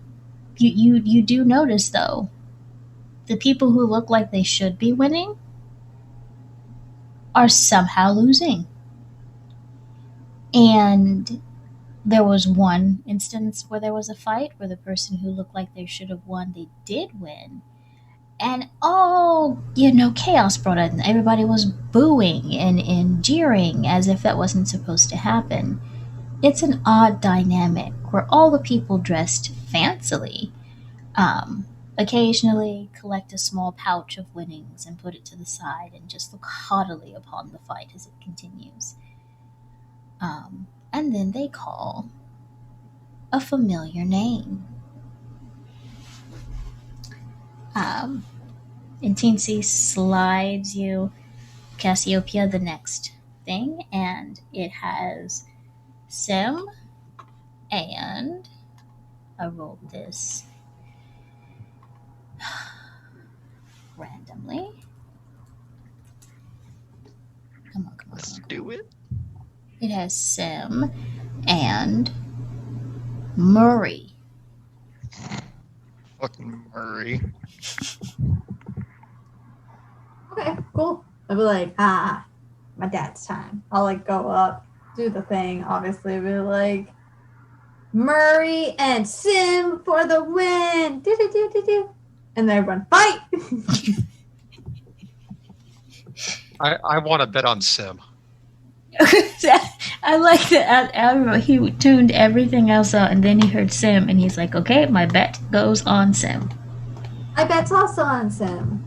you do notice, though, the people who look like they should be winning are somehow losing. And there was one instance where there was a fight where the person who looked like they should have won, they did win. And chaos brought in. Everybody was booing and jeering as if that wasn't supposed to happen. It's an odd dynamic where all the people dressed fancily occasionally collect a small pouch of winnings and put it to the side and just look haughtily upon the fight as it continues. And then they call a familiar name. And Teensy slides you, Cassiopeia, the next thing, and it has Sim, and I rolled this randomly. Come on, come on, Let's come on. do it. It has Sim and Murray. Fucking Murray. Okay, cool. I'll be like, my dad's time. I'll like go up, do the thing, obviously, be like, Murray and Sim for the win. Do. And then everyone fight. I want to bet on Sim. I like that. I remember he tuned everything else out, and then he heard Sim, and he's like, "Okay, my bet goes on Sim." I bet's also on Sim.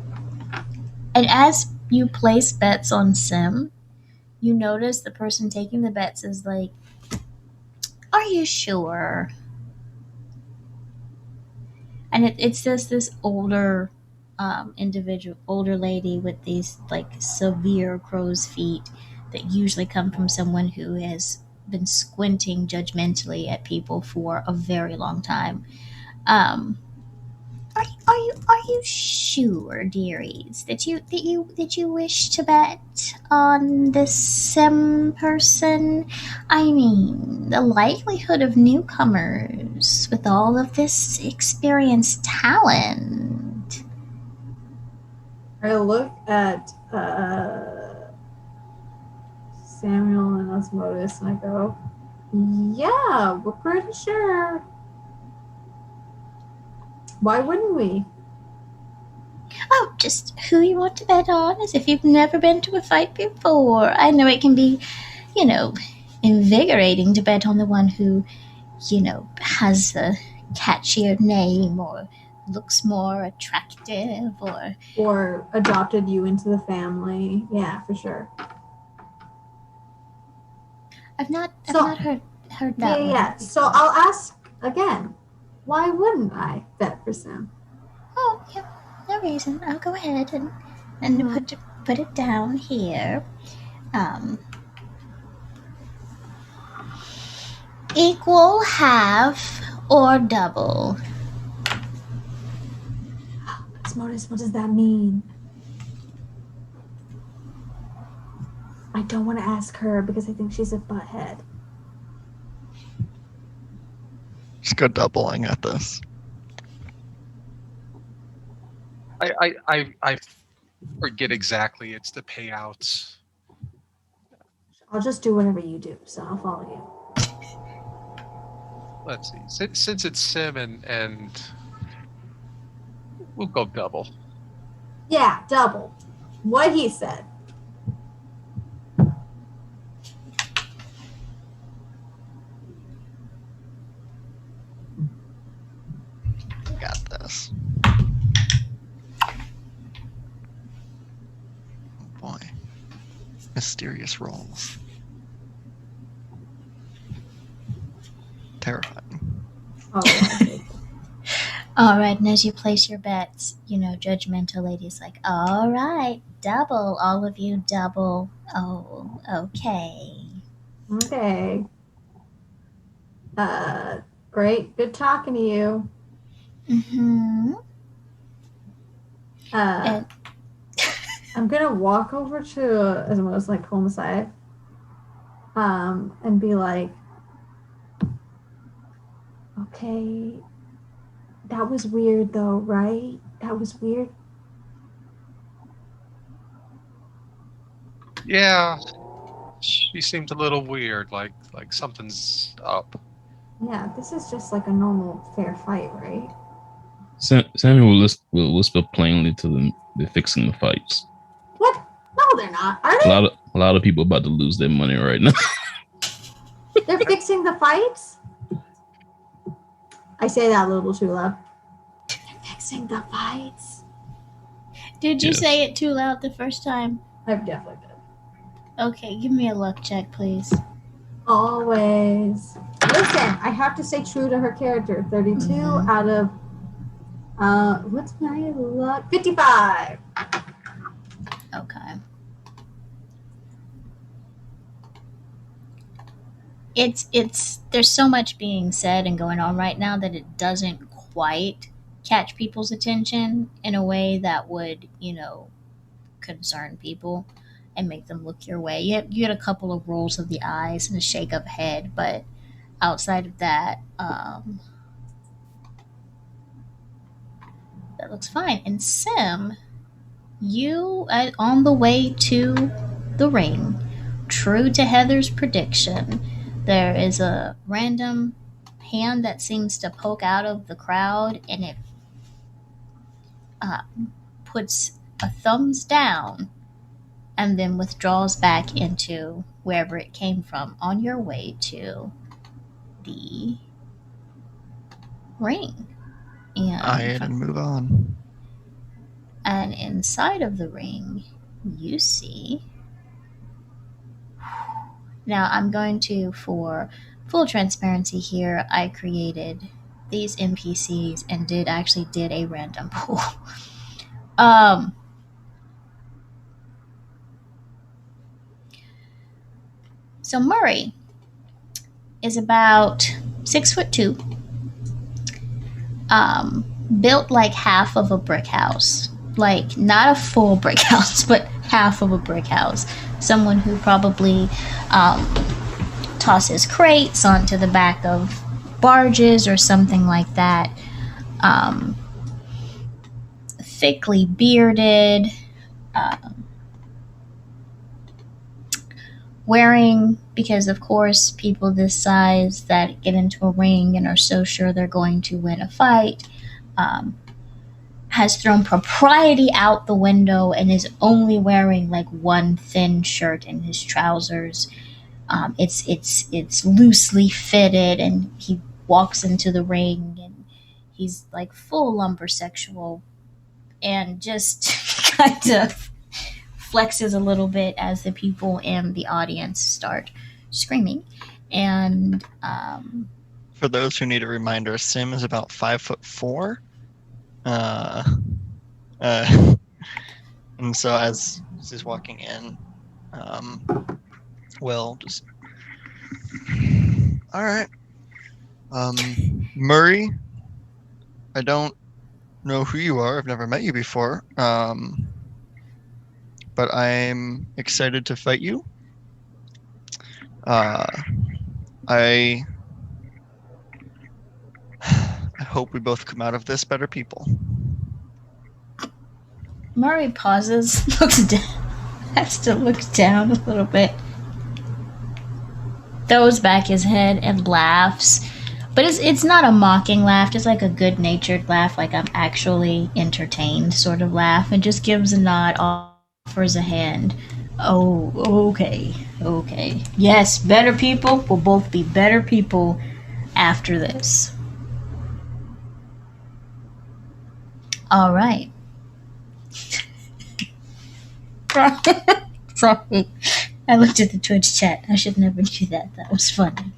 And as you place bets on Sim, you notice the person taking the bets is like, "Are you sure?" And it's just this older individual, older lady with these like severe crow's feet that usually come from someone who has been squinting judgmentally at people for a very long time. Um, are you sure, dearies, that you wish to bet on this sim person? I mean, the likelihood of newcomers with all of this experienced talent. I look at Samuel and Osmotus and I go, yeah, we're pretty sure. Why wouldn't we? Oh, just who you want to bet on, as if you've never been to a fight before. I know it can be, you know, invigorating to bet on the one who, has a catchier name or looks more attractive Or adopted you into the family. Yeah, for sure. I've not So- heard that one. Yeah. So I'll ask again. Why wouldn't I bet for Sim? Oh, yeah, no reason. I'll go ahead and put it down here. Equal, half, or double. Osmotus, what does that mean? I don't want to ask her because I think she's a butthead. Just go doubling at this. I forget exactly. It's the payouts. I'll just do whatever you do, so I'll follow you. Let's see. Since it's Sim and we'll go double. Yeah, double. What he said. Got this. Oh boy. Mysterious rolls. Terrifying. Oh, All right, and as you place your bets, judgmental lady's like, all right, double, all of you double. Oh, okay. okay. Great. Good talking to you. Mm-hmm. I'm gonna walk over to Asimo's, like, pull him aside, and be like, okay, that was weird though, right? That was weird. Yeah, she seemed a little weird. Like something's up. Yeah, this is just like a normal fair fight, right? Samuel will whisper plainly to them. They're fixing the fights. What? No, they're not. Are they? A lot of people about to lose their money right now. They're fixing the fights? I say that a little too loud. They're fixing the fights. Did you Yes. say it too loud the first time? I definitely did. Okay, give me a luck check, please. Always. Listen, I have to stay true to her character. 32 out of what's my luck? 55. Okay. it's there's so much being said and going on right now that it doesn't quite catch people's attention in a way that would, concern people and make them look your way. You had a couple of rolls of the eyes and a shake of the head, but outside of that, that looks fine. And Sim, you on the way to the ring, true to Heather's prediction, there is a random hand that seems to poke out of the crowd, and it uh, puts a thumbs down and then withdraws back into wherever it came from on your way to the ring. And move on. And inside of the ring, you see. Now, I'm going to, for full transparency here, I created these NPCs and did a random pool. So Murray is about 6'2", built like half of a brick house, like not a full brick house, but half of a brick house. Someone who probably tosses crates onto the back of barges or something like that. Thickly bearded, wearing, because of course people this size that get into a ring and are so sure they're going to win a fight, has thrown propriety out the window and is only wearing like one thin shirt and his trousers. It's loosely fitted, and he walks into the ring and he's like full lumbersexual and just kind of flexes a little bit as the people in the audience start screaming. And for those who need a reminder, Sim is about 5'4". And so as he's walking in, Will just, all right, Murray, I don't know who you are. I've never met you before. But I'm excited to fight you. I hope we both come out of this better people. Murray pauses, looks down, has to look down a little bit, throws back his head and laughs. But it's not a mocking laugh, it's like a good-natured laugh, like I'm actually entertained sort of laugh, and just gives a nod, offers a hand. Oh, okay. Yes, better people will both be better people after this. All right. Sorry. I looked at the Twitch chat. I should never do that. That was funny.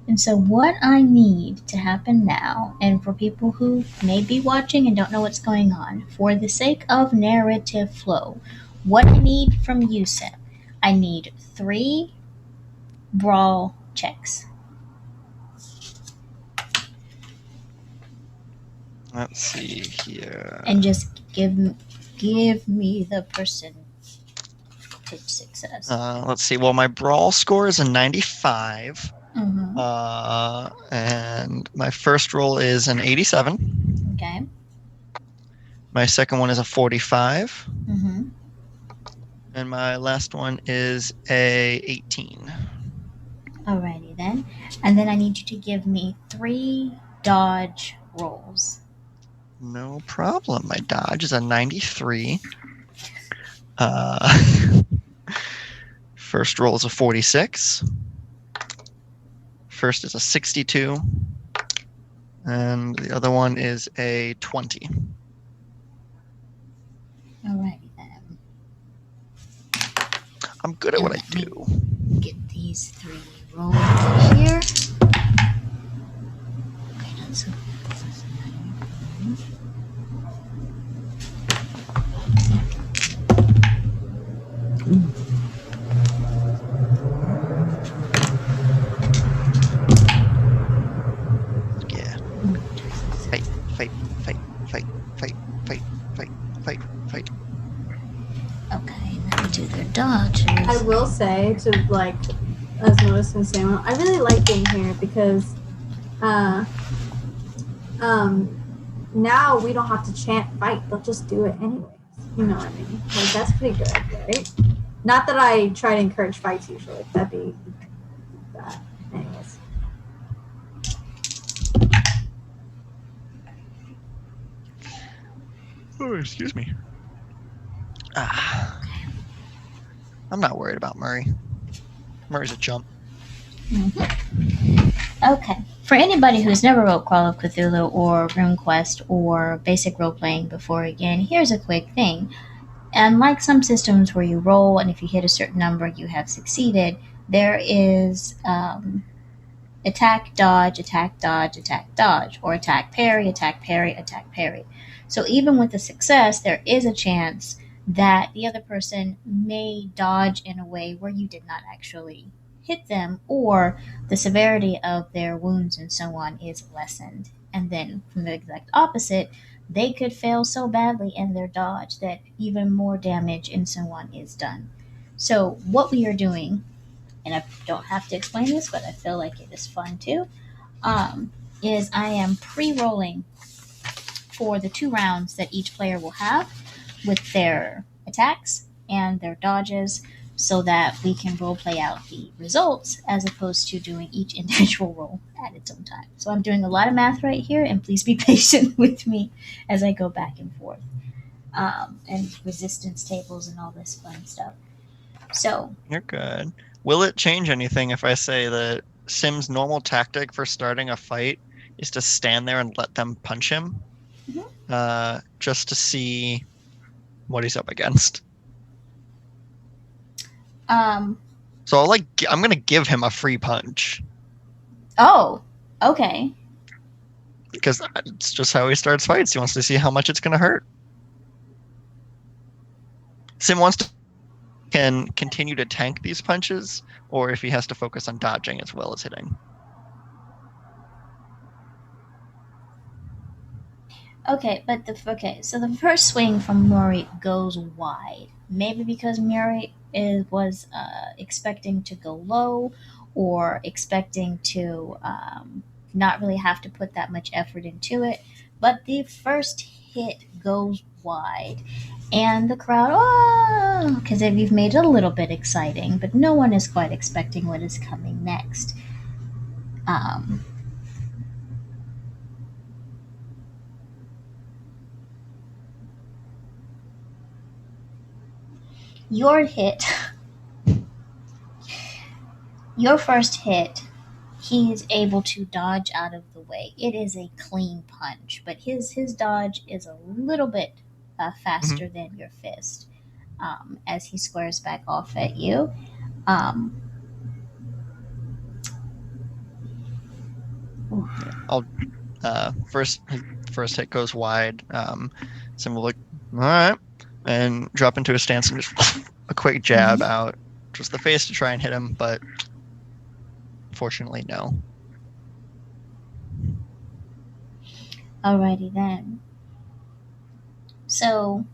And so what I need to happen now, and for people who may be watching and don't know what's going on, for the sake of narrative flow, what I need from you, Sim, I need 3 brawl checks. Let's see here. And just give me the percentage success. Let's see. Well, my brawl score is a 95. Mm-hmm. And my first roll is an 87. Okay. My second one is a 45. Mm-hmm. And my last one is a 18. Alrighty then. And then I need you to give me 3 dodge rolls. No problem. My dodge is a 93. First roll is a 46. First is a 62. And the other one is a 20. Alrighty then. I'm good at what I do. Get these 3 rolls here. Okay, that's say to like Osmosis and Samuel, I really like being here because now we don't have to chant fight. They'll just do it anyways. You know what I mean? Like that's pretty good, right? Not that I try to encourage fights usually. That'd be bad. Anyways. Oh, excuse me. I'm not worried about Murray. Murray's a chump. Mm-hmm. Okay. For anybody who's never wrote Call of Cthulhu or RuneQuest or basic role playing before, again, here's a quick thing. Unlike some systems where you roll and if you hit a certain number, you have succeeded, there is attack, dodge, attack, dodge, attack, dodge, or attack, parry, attack, parry, attack, parry. So even with a success, there is a chance that the other person may dodge in a way where you did not actually hit them, or the severity of their wounds and so on is lessened. And then from the exact opposite, they could fail so badly in their dodge that even more damage and so on is done. So what we are doing, and I don't have to explain this, but I feel like it is fun too, is I am pre-rolling for the 2 rounds that each player will have with their attacks and their dodges, so that we can role play out the results as opposed to doing each individual roll at its own time. So I'm doing a lot of math right here, and please be patient with me as I go back and forth. And resistance tables and all this fun stuff. So You're good. Will it change anything if I say that Sim's normal tactic for starting a fight is to stand there and let them punch him? Mm-hmm. Just to see what he's up against. So I'm gonna give him a free punch. Oh, okay. Because it's just how he starts fights. He wants to see how much it's gonna hurt. Sim can continue to tank these punches, or if he has to focus on dodging as well as hitting. Okay, so the first swing from Murray goes wide. Maybe because Murray was expecting to go low, or expecting to not really have to put that much effort into it. But the first hit goes wide, and the crowd, because you've made it a little bit exciting, but no one is quite expecting what is coming next. Your first hit, he is able to dodge out of the way. It is a clean punch, but his dodge is a little bit faster than your fist as he squares back off at you. I'll first hit goes wide. Sim will look, all right, and drop into a stance and just a quick jab out, just the face to try and hit him, but fortunately, no. Alrighty then. So,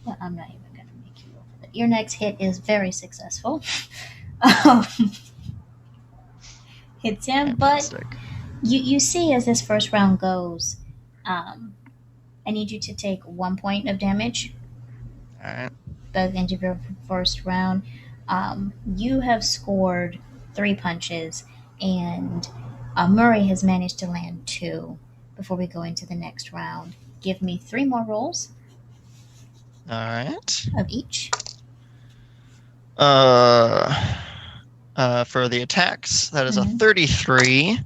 well, I'm not even going to make you roll for that. Your next hit is very successful. Hits him, Fantastic. but you see as this first round goes, I need you to take 1 point of damage. All right. By the end of your first round. You have scored 3 punches, and Murray has managed to land 2 before we go into the next round. Give me 3 more rolls. All right. Of each. For the attacks, that is a 33,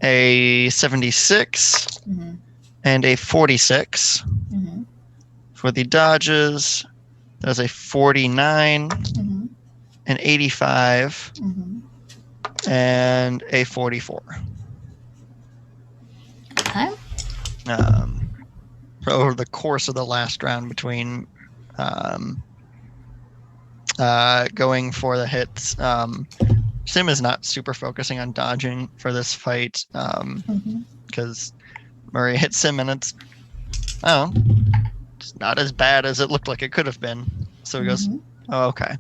a 76, and a 46. For the dodges, that is a 49, an 85, and a 44. Okay. Over the course of the last round, between going for the hits, Sim is not super focusing on dodging for this fight, because Murray hits Sim and it's it's not as bad as it looked like it could have been. So he goes, oh, okay.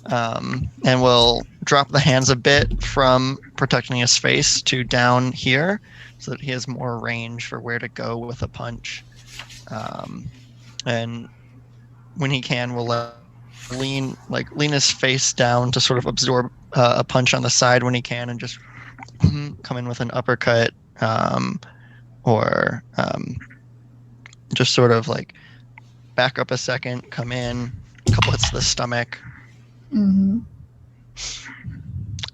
And we'll drop the hands a bit from protecting his face to down here so that he has more range for where to go with a punch. And when he can, we'll lean his face down to sort of absorb a punch on the side when he can, and just come in with an uppercut, or just sort of like back up a second, come in, a couple hits to the stomach.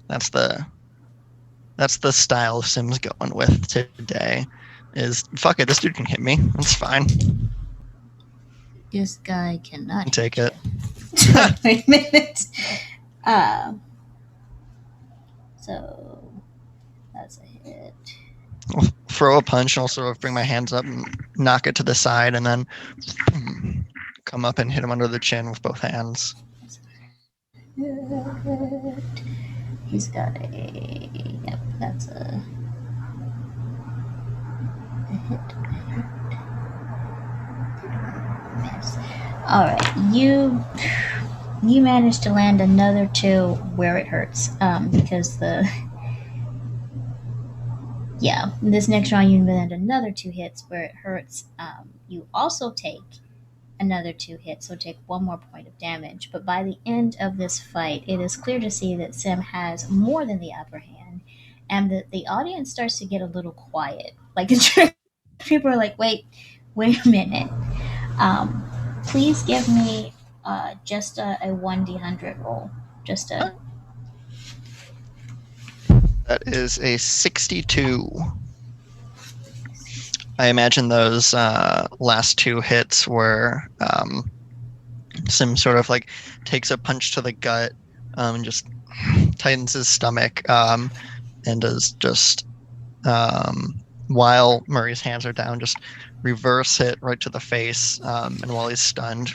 That's the style Sim's going with today. Is fuck it, this dude can hit me. That's fine. This guy cannot take it. Wait a minute. So that's a hit. I'll throw a punch, and I'll sort of bring my hands up and knock it to the side, and then come up and hit him under the chin with both hands. He's got a... Yep, that's a hit. Miss. Alright, you managed to land another 2 where it hurts. Because this next round you land another 2 hits where it hurts. You also take another 2 hits, so take 1 more point of damage. But by the end of this fight, it is clear to see that Sim has more than the upper hand, and that the audience starts to get a little quiet. Like, people are like, wait a minute. Please give me just a 1d100 roll. That is a 62. I imagine those last 2 hits were Sim sort of like takes a punch to the gut, and just tightens his stomach, and does just, while Murray's hands are down, just reverse hit right to the face, and while he's stunned,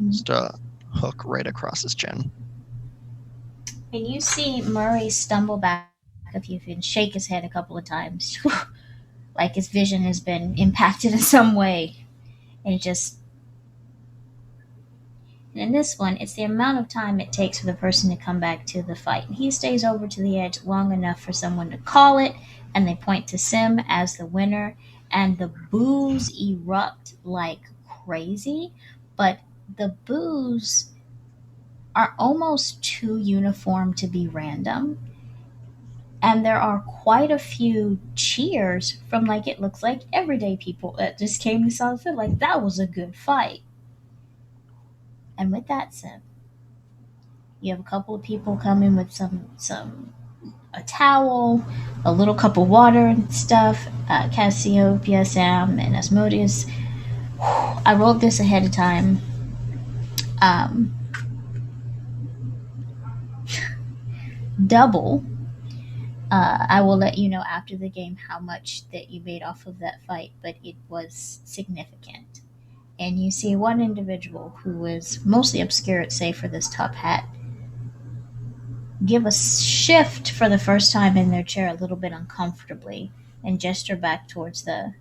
just a hook right across his chin. And you see Murray stumble back a few feet and shake his head a couple of times. Like his vision has been impacted in some way. And in this one, it's the amount of time it takes for the person to come back to the fight. And he stays over to the edge long enough for someone to call it, and they point to Sim as the winner, and the boos erupt like crazy, but the boos are almost too uniform to be random. And there are quite a few cheers from, like, it looks like everyday people that just came and saw the film. Like, that was a good fight. And with that said, you have a couple of people come in with a towel, a little cup of water and stuff. Cassiopeia, Sam, and Asmodeus. I rolled this ahead of time. Double. I will let you know after the game how much that you made off of that fight, but it was significant. And you see one individual who was mostly obscured, save for this top hat, give a shift for the first time in their chair a little bit uncomfortably and gesture back towards the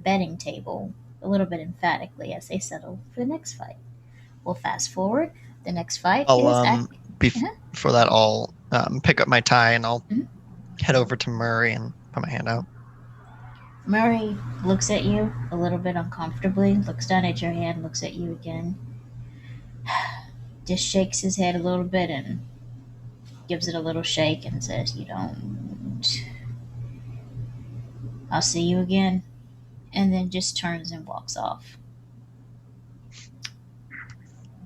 betting table a little bit emphatically as they settle for the next fight. We'll fast forward. The next fight is... Before that, I'll pick up my tie and I'll head over to Murray and put my hand out. Murray looks at you a little bit uncomfortably, looks down at your hand, looks at you again, just shakes his head a little bit and gives it a little shake and says, "You don't. I'll see you again," and then just turns and walks off.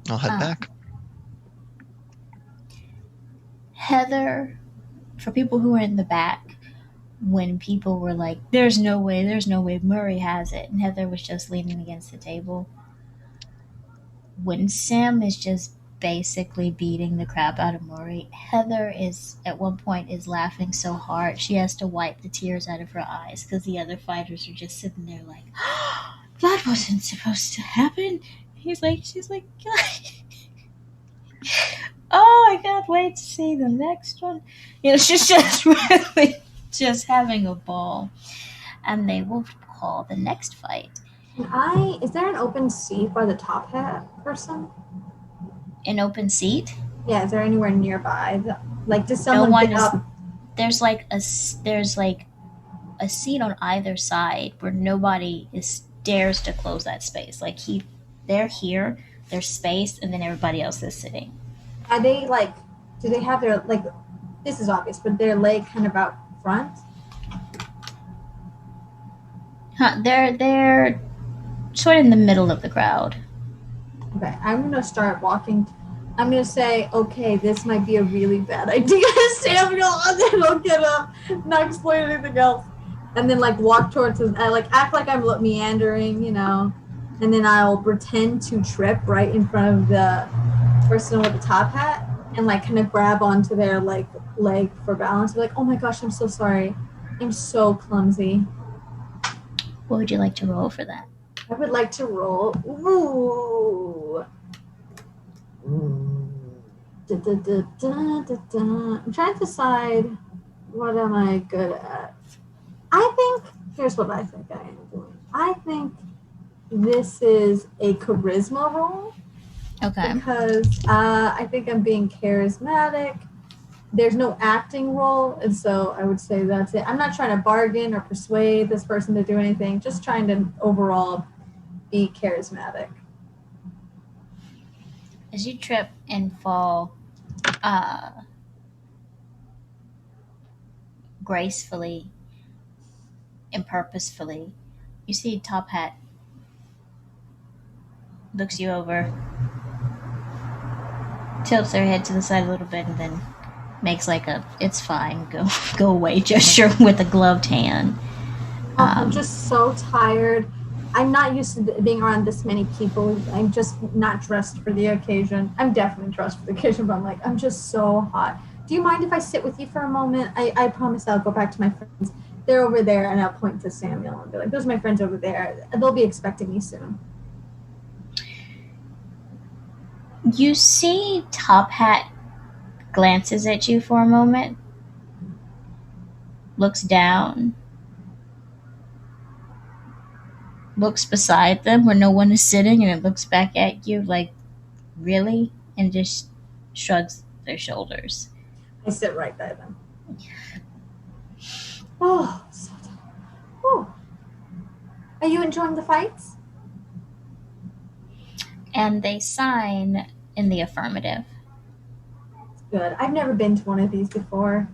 I'll head back. Heather, for people who are in the back, when people were like, there's no way, Murray has it, and Heather was just leaning against the table. When Sam is just basically beating the crap out of Murray, Heather is, at one point, is laughing so hard she has to wipe the tears out of her eyes because the other fighters are just sitting there like, oh, that wasn't supposed to happen. She's like, God. Oh, I can't wait to see the next one. She's just really just having a ball. And they will call the next fight Is there an open seat by the top hat person? An open seat? Yeah, is there anywhere nearby? Like, does No someone one get is. up? There's like a seat on either side where nobody dares to close that space. Like they're here, there's space, and then everybody else is sitting. Are they like? Do they have their like? This is obvious, but their leg kind of out front. They're sort of in the middle of the crowd. Okay, I'm gonna start walking. I'm gonna say, okay, this might be a really bad idea, Samuel, and then I'll get up, not explain anything else, and then like walk towards him, like act like I'm meandering, and then I'll pretend to trip right in front of the person with the top hat, and like kind of grab onto their like leg for balance. Be like, oh my gosh, I'm so sorry, I'm so clumsy. What would you like to roll for that? I would like to roll. Ooh. I'm trying to decide what am I good at. Here's what I think I am doing. I think this is a charisma roll. Okay. Because I think I'm being charismatic. There's no acting role, and so I would say that's it. I'm not trying to bargain or persuade this person to do anything, just trying to overall be charismatic. As you trip and fall gracefully and purposefully, you see Top Hat looks you over, tilts their head to the side a little bit, and then makes like a "it's fine, go away" gesture with a gloved hand. I'm just so tired. I'm not used to being around this many people. I'm just not dressed for the occasion. I'm definitely dressed for the occasion, but I'm just so hot. Do you mind if I sit with you for a moment? I promise I'll go back to my friends. They're over there, and I'll point to Samuel and be like, those are my friends over there. They'll be expecting me soon. You see Top Hat glances at you for a moment, looks down, looks beside them where no one is sitting, and it looks back at you like, really? And just shrugs their shoulders. I sit right by them. Oh, so tired. Oh. Are you enjoying the fights? And they sign in the affirmative. Good. I've never been to one of these before.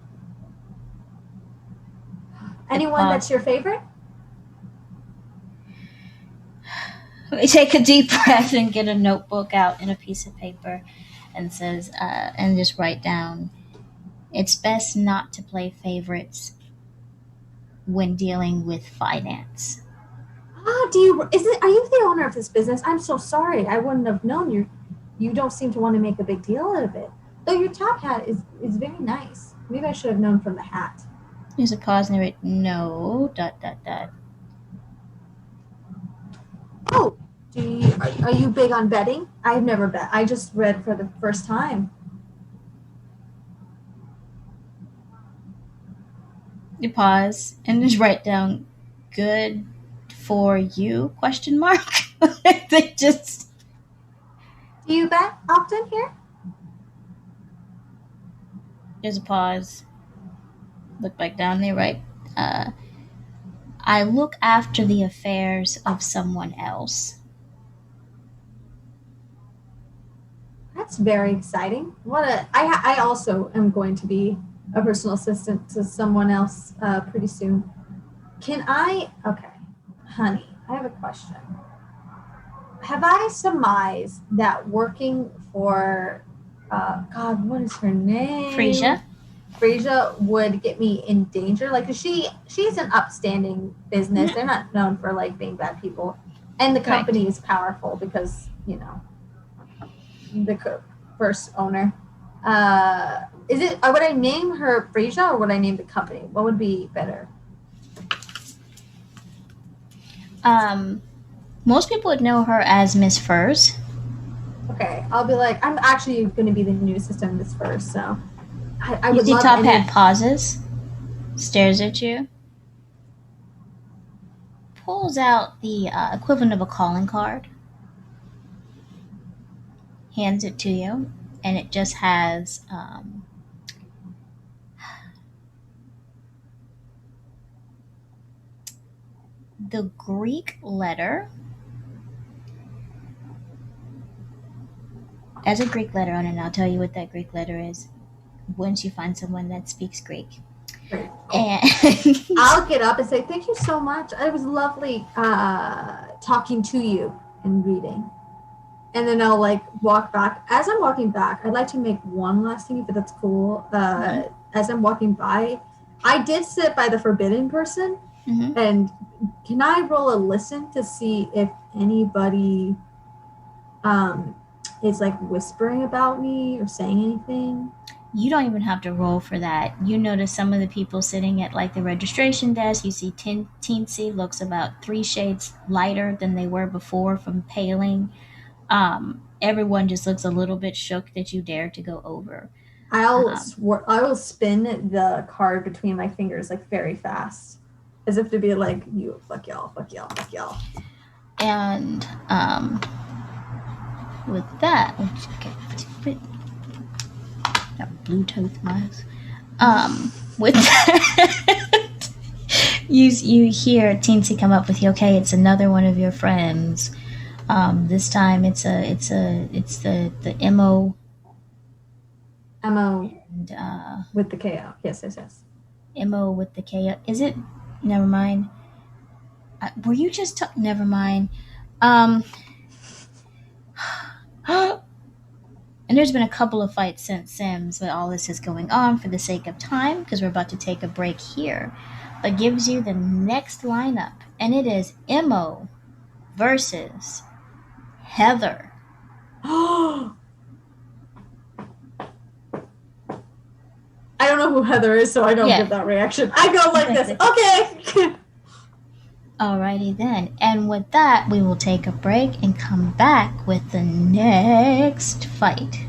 Anyone that's your favorite? We take a deep breath and get a notebook out and a piece of paper and says, and just write down, it's best not to play favorites when dealing with finance. Are you the owner of this business? I'm so sorry. I wouldn't have known. You don't seem to want to make a big deal out of it. Though your top hat is very nice. Maybe I should have known from the hat. There's a pause and they write, no, ... Oh, are you big on betting? I've never bet. I just read for the first time. You pause and just write down, good for you, ? They just... Do you bet often here? There's a pause. Look back down there, right? I look after the affairs of someone else. That's very exciting. I also am going to be a personal assistant to someone else pretty soon. Okay, honey, I have a question. Have I surmised that working for, God, what is her name? Frisia would get me in danger? Like, she's an upstanding business. They're not known for, like, being bad people. And the company is powerful because, the first owner. Would I name her Frisia or would I name the company? What would be better? Most people would know her as Miss Furs. Okay, I'll be like, I'm actually going to be the new assistant in Miss Furs, so I would love. Top Hat pauses, stares at you, pulls out the equivalent of a calling card, hands it to you, and it just has the Greek letter. As a Greek letter on it, and I'll tell you what that Greek letter is once you find someone that speaks Greek. Great. And I'll get up and say, thank you so much. It was lovely talking to you and reading. And then I'll like walk back. As I'm walking back, I'd like to make one last thing, if that's cool. As I'm walking by, I did sit by the forbidden person. Mhm. And can I roll a listen to see if anybody is like whispering about me or saying anything? You don't even have to roll for that. You notice some of the people sitting at like the registration desk. You see Teensy looks about 3 shades lighter than they were before from paling. Everyone just looks a little bit shook that you dare to go over. I will spin the card between my fingers like very fast, as if to be like, you fuck y'all, fuck y'all, fuck y'all. And with that, let's get that Bluetooth mouse. With that, you hear Teensy come up with you. Okay, it's another one of your friends. This time it's the MO. MO And with the KO. Yes. MO with the KO. Is it? Never mind. Were you just never mind. And there's been a couple of fights since Sims, but all this is going on for the sake of time because we're about to take a break here. But gives you the next lineup, and it is Mo versus Heather. I don't know who Heather is, so I don't give that reaction. I go like this. Okay. Alrighty then. And with that, we will take a break and come back with the next fight.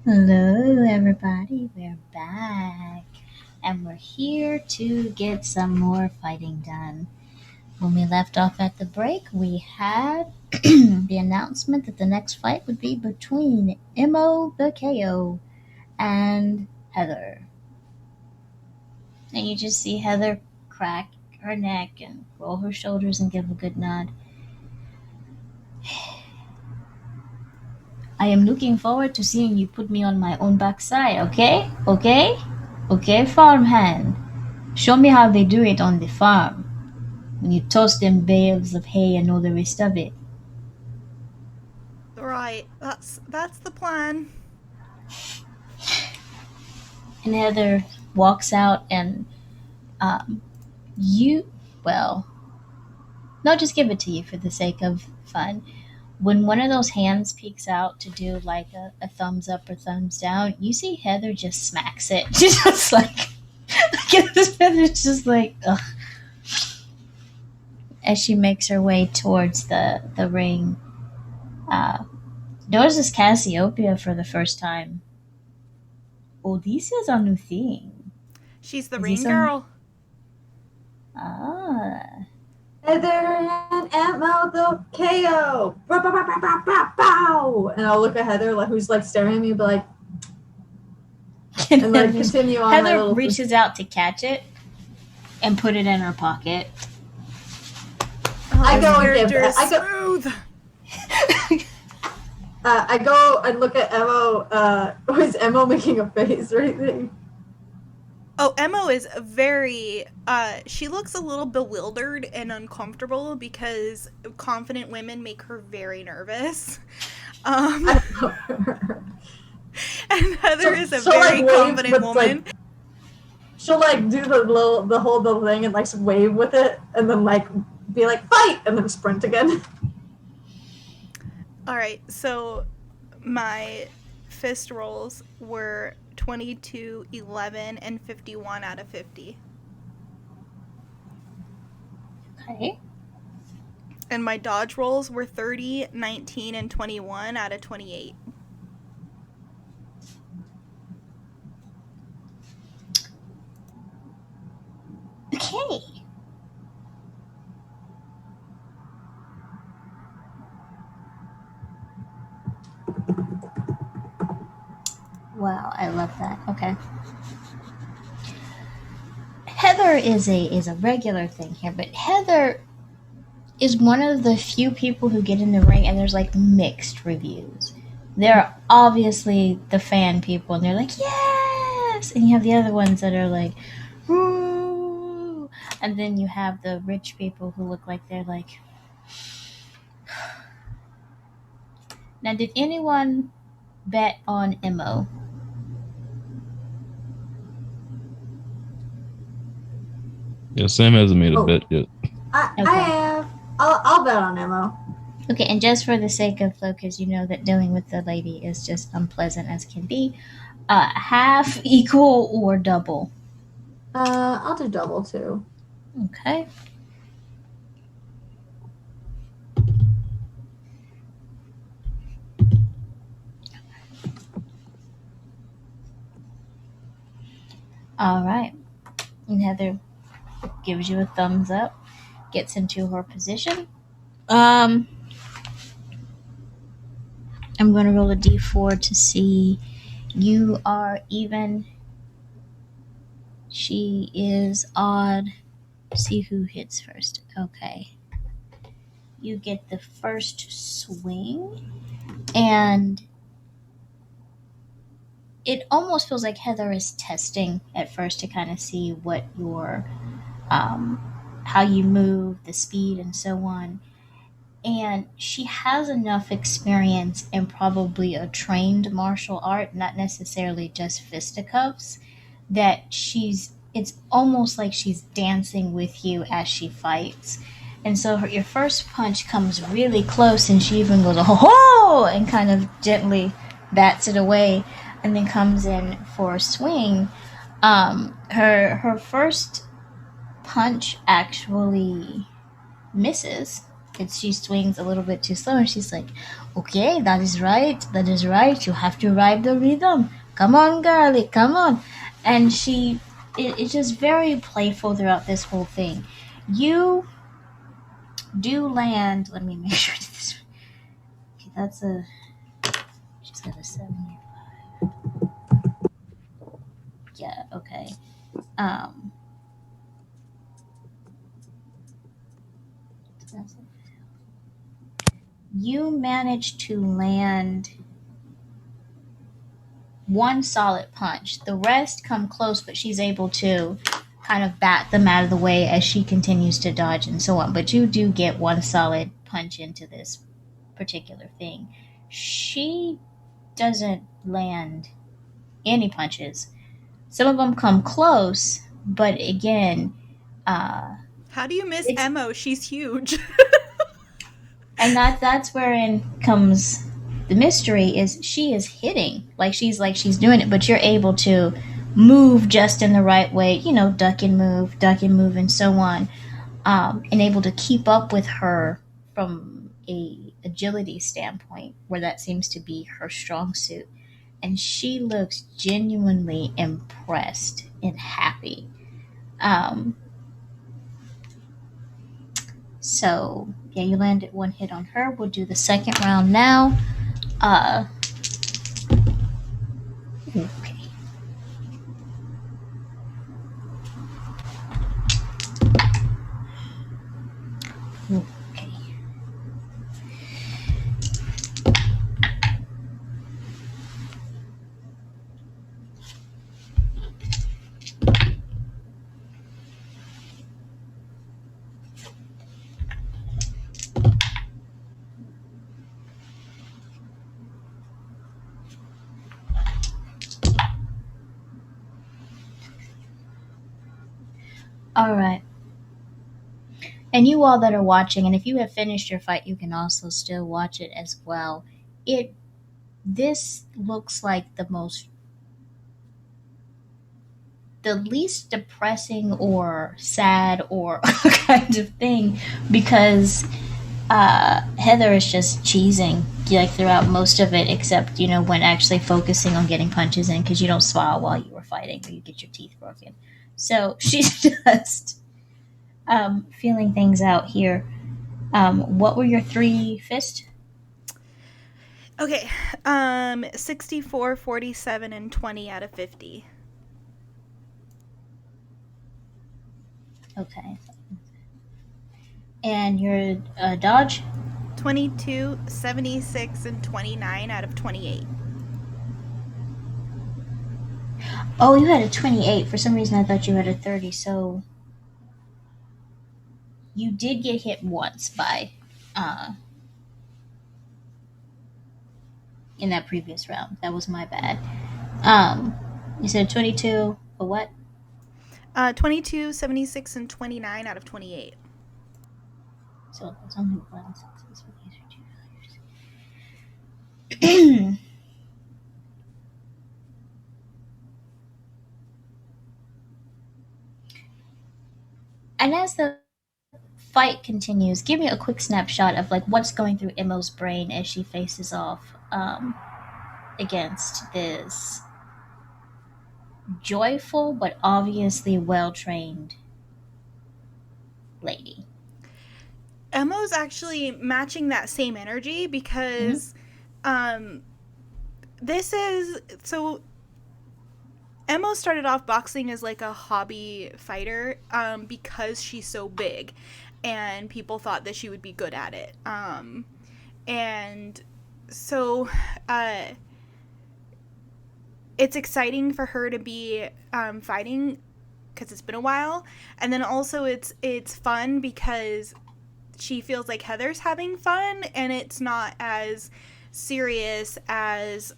Hello, everybody. We're back. And we're here to get some more fighting done. When we left off at the break, we had the announcement that the next fight would be between Mo the KO and Heather. And you just see Heather crack her neck and roll her shoulders and give a good nod. I am looking forward to seeing you put me on my own backside, okay? Okay? Okay, farmhand. Show me how they do it on the farm. When you toss them bales of hay and all the rest of it. Right, that's the plan. And Heather walks out and no, just give it to you for the sake of fun. When one of those hands peeks out to do like a thumbs up or thumbs down, you see Heather just smacks it. She's just like, Heather's just like, ugh. As she makes her way towards the ring. Notices Cassiopeia for the first time. Oh, this is a new thing. She's the Is ring this girl. Heather and Mo the KO. Bow, bow, bow, bow, bow, bow. And I'll look at Heather, like who's like staring at me, but like, and like continue on. Heather reaches out to catch it and put it in her pocket. I go and give. Smooth. I go and look at Emo. Was Emo making a face or anything? Oh, Emo is very, she looks a little bewildered and uncomfortable because confident women make her very nervous. And Heather is a very confident woman. Like, she'll like do the whole thing and like wave with it and then like be like fight and then sprint again. All right, so my fist rolls were 22, 11, and 51 out of 50. Okay. And my dodge rolls were 30, 19, and 21 out of 28. Okay. Wow, I love that. Okay. Heather is a regular thing here, but Heather is one of the few people who get in the ring and there's like mixed reviews. There are obviously the fan people and they're like, yes! And you have the other ones that are like, woo! And then you have the rich people who look like they're like... Now, did anyone bet on Mo? Yeah, Sam hasn't made a bet yet. I have. I'll bet on Mo. Okay, and just for the sake of flow, because you know that dealing with the lady is just unpleasant as can be, half, equal, or double? I'll do double too. Okay. All right. And Heather gives you a thumbs up, gets into her position. I'm going to roll a d4 to see. You are even. She is odd. See who hits first. Okay. You get the first swing, and it almost feels like Heather is testing at first to kind of see what your, how you move, the speed, and so on. And she has enough experience in probably a trained martial art, not necessarily just fisticuffs, that it's almost like she's dancing with you as she fights. And so your first punch comes really close and she even goes, oh, and kind of gently bats it away and then comes in for a swing. Her first punch actually misses. she swings a little bit too slow, and she's like, "Okay, that is right. That is right. You have to ride the rhythm. Come on, girlie, come on." And it's just very playful throughout this whole thing. You do land. Let me make sure this. Okay, that's a. She's got a 7 year. Yeah. Okay. Um. You manage to land one solid punch. The rest come close, but she's able to kind of bat them out of the way as she continues to dodge and so on. But you do get one solid punch into this particular thing. She doesn't land any punches. Some of them come close, but again, How do you miss Emo? She's huge. and that's wherein comes the mystery. Is she is hitting like she's doing it, but you're able to move just in the right way, duck and move and so on, and able to keep up with her from a agility standpoint, where that seems to be her strong suit. And she looks genuinely impressed and happy. um, so yeah, you landed one hit on her. We'll do the second round now. Okay. Okay. All right. And you all that are watching, and if you have finished your fight, you can also still watch it as well. This looks like the least depressing or sad or kind of thing, because Heather is just cheesing like throughout most of it, except when actually focusing on getting punches in, because you don't smile while you were fighting or you get your teeth broken. So she's just feeling things out here. What were your 3 fists? Okay. 64, 47, and 20 out of 50. Okay. And your dodge? 22, 76, and 29 out of 28. Oh, you had a 28. For some reason, I thought you had a 30. So you did get hit once by in that previous round. That was my bad. You said 22. A what? 22, 76, and 29 out of 28. So it's only 1, 6, 2 And as the fight continues, give me a quick snapshot of like what's going through Emo's brain as she faces off against this joyful but obviously well-trained lady. Emo's actually matching that same energy because this is so Emo started off boxing as like a hobby fighter because she's so big and people thought that she would be good at it. And so it's exciting for her to be fighting because it's been a while. And then also it's fun because she feels like Heather's having fun and it's not as serious as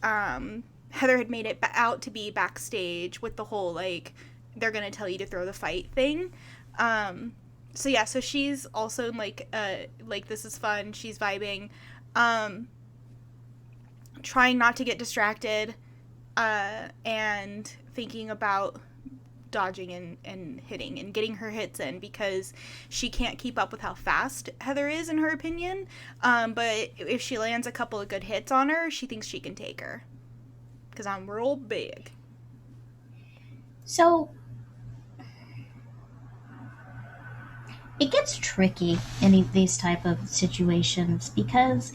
Heather had made it out to be backstage with the whole like they're gonna tell you to throw the fight thing. So yeah, so she's also like this is fun. She's vibing, trying not to get distracted, and thinking about dodging and hitting and getting her hits in, because she can't keep up with how fast Heather is, in her opinion. But if she lands a couple of good hits on her, she thinks she can take her. Because I'm real big. So it gets tricky in these type of situations because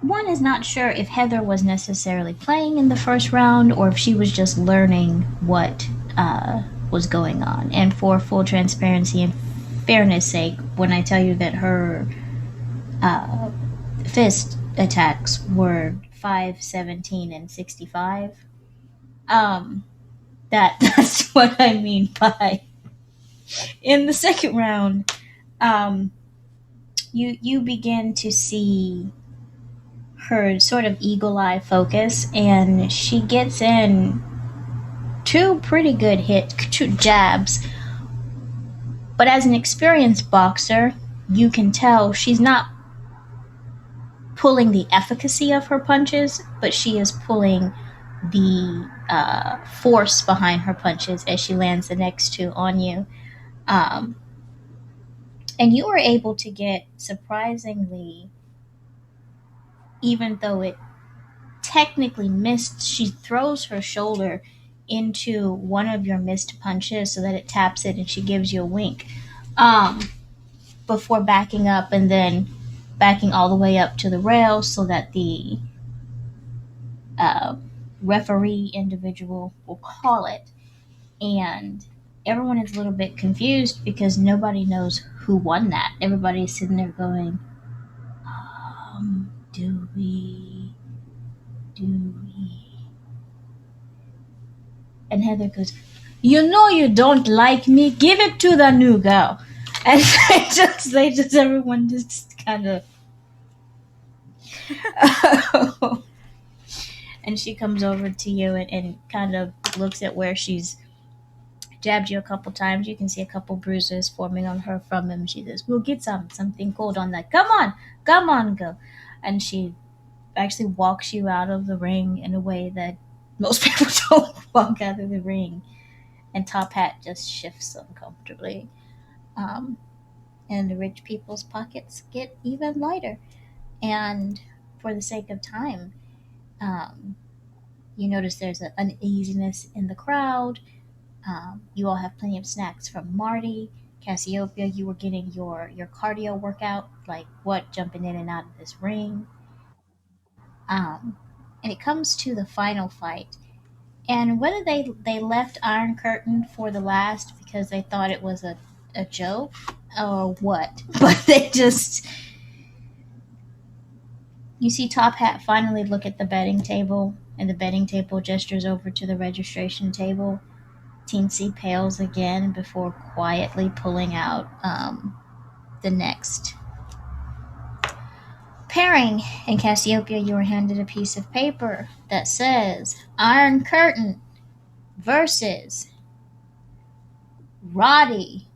one is not sure if Heather was necessarily playing in the first round or if she was just learning what was going on. And for full transparency and fairness sake, when I tell you that her fist attacks were 5, 17, and 65, that's what I mean by in the second round. You begin to see her sort of eagle eye focus, and she gets in two pretty good two jabs. But as an experienced boxer, you can tell she's not pulling the efficacy of her punches, but she is pulling the force behind her punches as she lands the next two on you. And you were able to get, surprisingly, even though it technically missed, she throws her shoulder into one of your missed punches so that it taps it and she gives you a wink, before backing up and then backing all the way up to the rail so that the referee individual will call it. And everyone is a little bit confused because nobody knows who won that. Everybody's sitting there going, do we? And Heather goes, you know you don't like me. Give it to the new girl. And they just everyone just kind of. And she comes over to you and kind of looks at where she's jabbed you a couple times. You can see a couple bruises forming on her from him. She says, we'll get something cold on that. Come on, go. And she actually walks you out of the ring in a way that most people don't walk out of the ring. And Top Hat just shifts uncomfortably. And the rich people's pockets get even lighter. And for the sake of time, you notice there's an uneasiness in the crowd. You all have plenty of snacks from Marty. Cassiopeia, you were getting your cardio workout, like what, jumping in and out of this ring. And it comes to the final fight. And whether they left Iron Curtain for the last because they thought it was a joke or what, but they just... You see Top Hat finally look at the betting table, and the betting table gestures over to the registration table. Teensy pales again before quietly pulling out the next pairing. And Cassiopeia, you were handed a piece of paper that says Iron Curtain versus Roddy.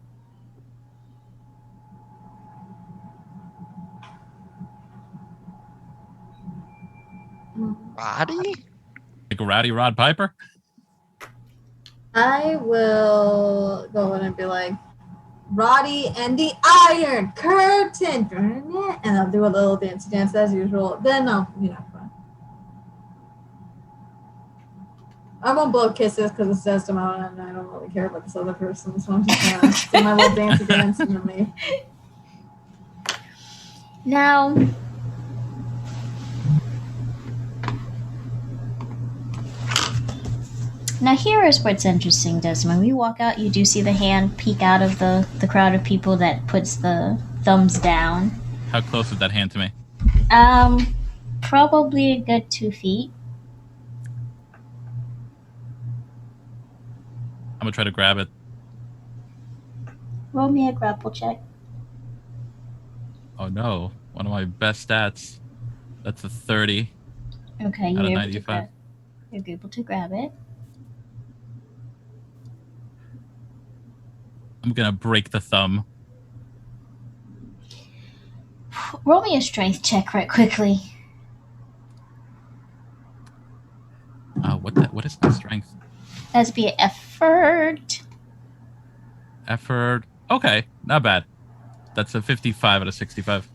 Roddy? Like Rowdy Rod Piper? I will go in and be like, Roddy and the Iron Curtain, and I'll do a little dance as usual. Then I'll, fine. I won't blow kisses because it's just about it, and I don't really care about this other person, so I'm just gonna do my little dance and then leave. Now here is what's interesting, Desmond. When we walk out, you do see the hand peek out of the crowd of people that puts the thumbs down. How close is that hand to me? Probably a good 2 feet. I'm gonna try to grab it. Roll me a grapple check. Oh no, one of my best stats. That's a 30. Okay, out of 95. You're able to grab it. I'm gonna break the thumb. Roll me a strength check right quickly. What is my strength? That's be an effort. Effort. Okay, not bad. That's a 55 out of 65.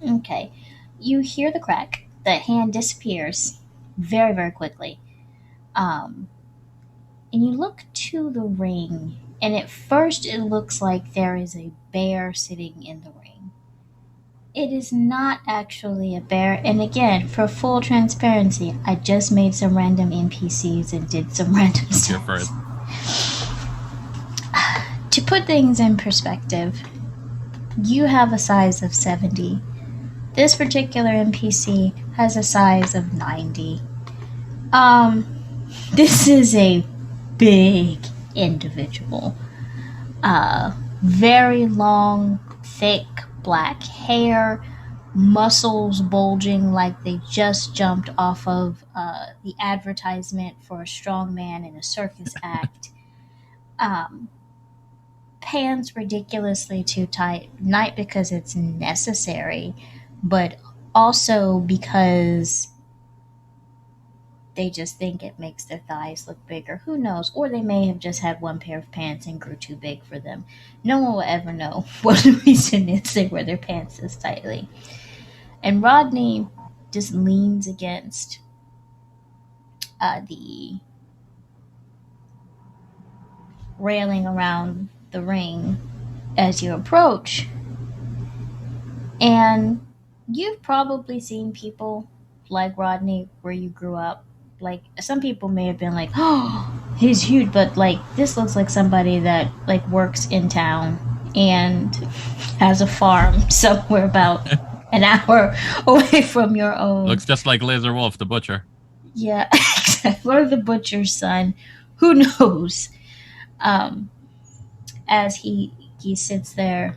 Okay. You hear the crack. The hand disappears very, very quickly. Um, and you look to the ring, and at first it looks like there is a bear sitting in the ring. It is not actually a bear, and again, for full transparency, I just made some random NPCs and did some random Here stuff. first. To put things in perspective, you have a size of 70. This particular NPC has a size of 90. This is a big individual. Very long, thick black hair, muscles bulging like they just jumped off of the advertisement for a strong man in a circus act. Um, Pants ridiculously too tight, not because it's necessary, but also because they just think it makes their thighs look bigger. Who knows? Or they may have just had one pair of pants and grew too big for them. No one will ever know what the reason is they wear their pants this tightly. And Rodney just leans against the railing around the ring as you approach. And you've probably seen people like Rodney where you grew up. Like, some people may have been like, oh, he's huge, but like, this looks like somebody that like works in town and has a farm somewhere about an hour away from your own. Looks just like Laser Wolf, the butcher. Yeah, or the butcher's son. Who knows? As he sits there,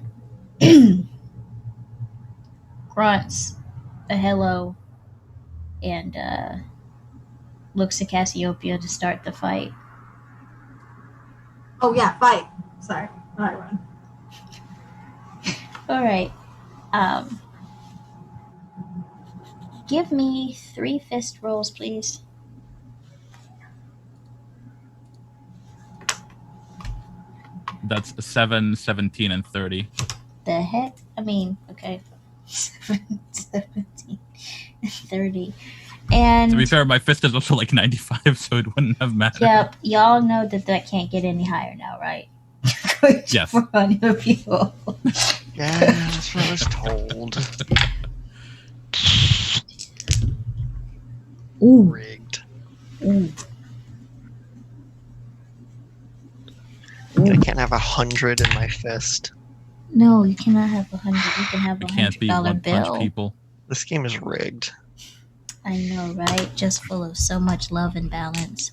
grunts a hello, and looks to Cassiopeia to start the fight. Oh yeah, fight. Sorry, I run. All right. Give me 3 fist rolls, please. That's 7, 17, and 30. The heck? I mean, okay. 7, 17, and 30. And to be fair, my fist is also like 95, so it wouldn't have mattered. Yep, y'all know that can't get any higher now, right? Yes. For other people. Yeah, that's what I was told. Ooh. Rigged. Ooh. I can't have 100 in my fist. No, you cannot have 100. You can have It $100 can't be one bill. punch people. This game is rigged. I know, right? Just full of so much love and balance.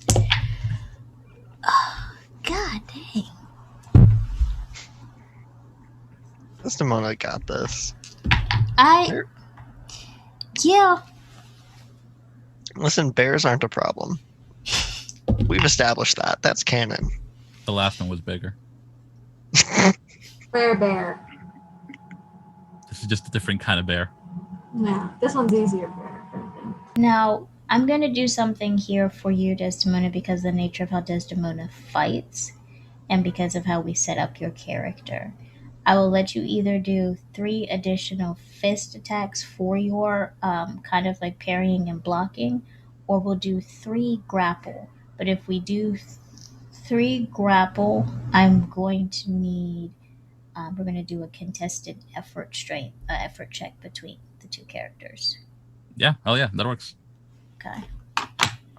Oh, God dang. Desdemona got this. Yeah. Listen, bears aren't a problem. We've established that. That's canon. The last one was bigger. Bear. This is just a different kind of bear. No, this one's easier for Now, I'm going to do something here for you, Desdemona, because of the nature of how Desdemona fights and because of how we set up your character. I will let you either do 3 additional fist attacks for your kind of like parrying and blocking, or we'll do 3 grapple. But if we do 3 grapple, I'm going to need, we're going to do a contested effort check between the 2 characters. Yeah, hell yeah, that works. Okay.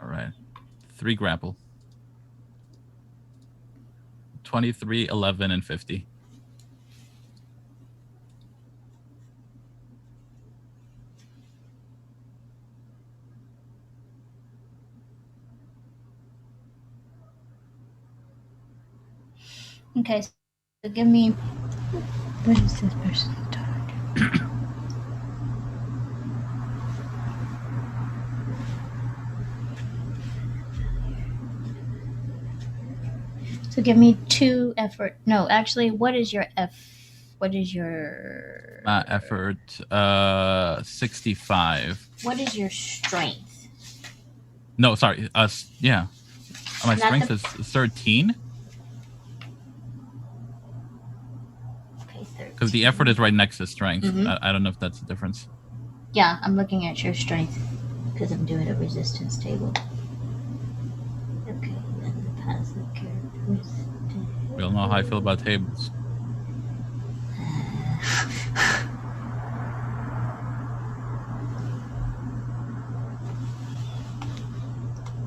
All right. 3 grapple. 23, 11, and 50. Okay, so give me. What is this person's target? So give me 2 effort. No, actually, what is your What is your Effort? 65. What is your strength? No, sorry. Yeah. My strength is 13. Okay, 13. Because the effort is right next to strength. I don't know if that's the difference. Yeah, I'm looking at your strength because I'm doing a resistance table. Okay, then the passive characteristics. We all know how I feel about tables.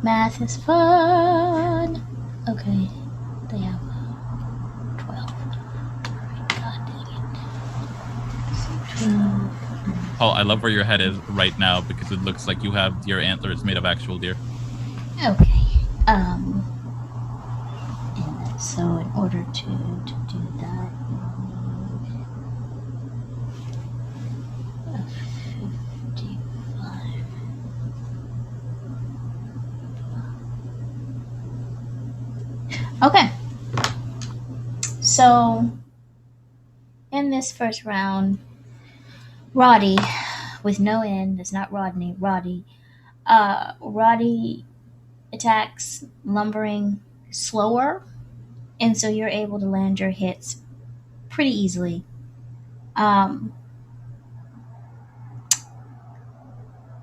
Math is fun. Okay, they have 12. God dang it. So 12. Oh, I love where your head is right now because it looks like you have your antlers made of actual deer. Okay. And so in order to do that, you need a 55. Okay. So in this first round, Roddy, with no N, that's not Rodney, Roddy. Roddy attacks lumbering slower, and so you're able to land your hits pretty easily.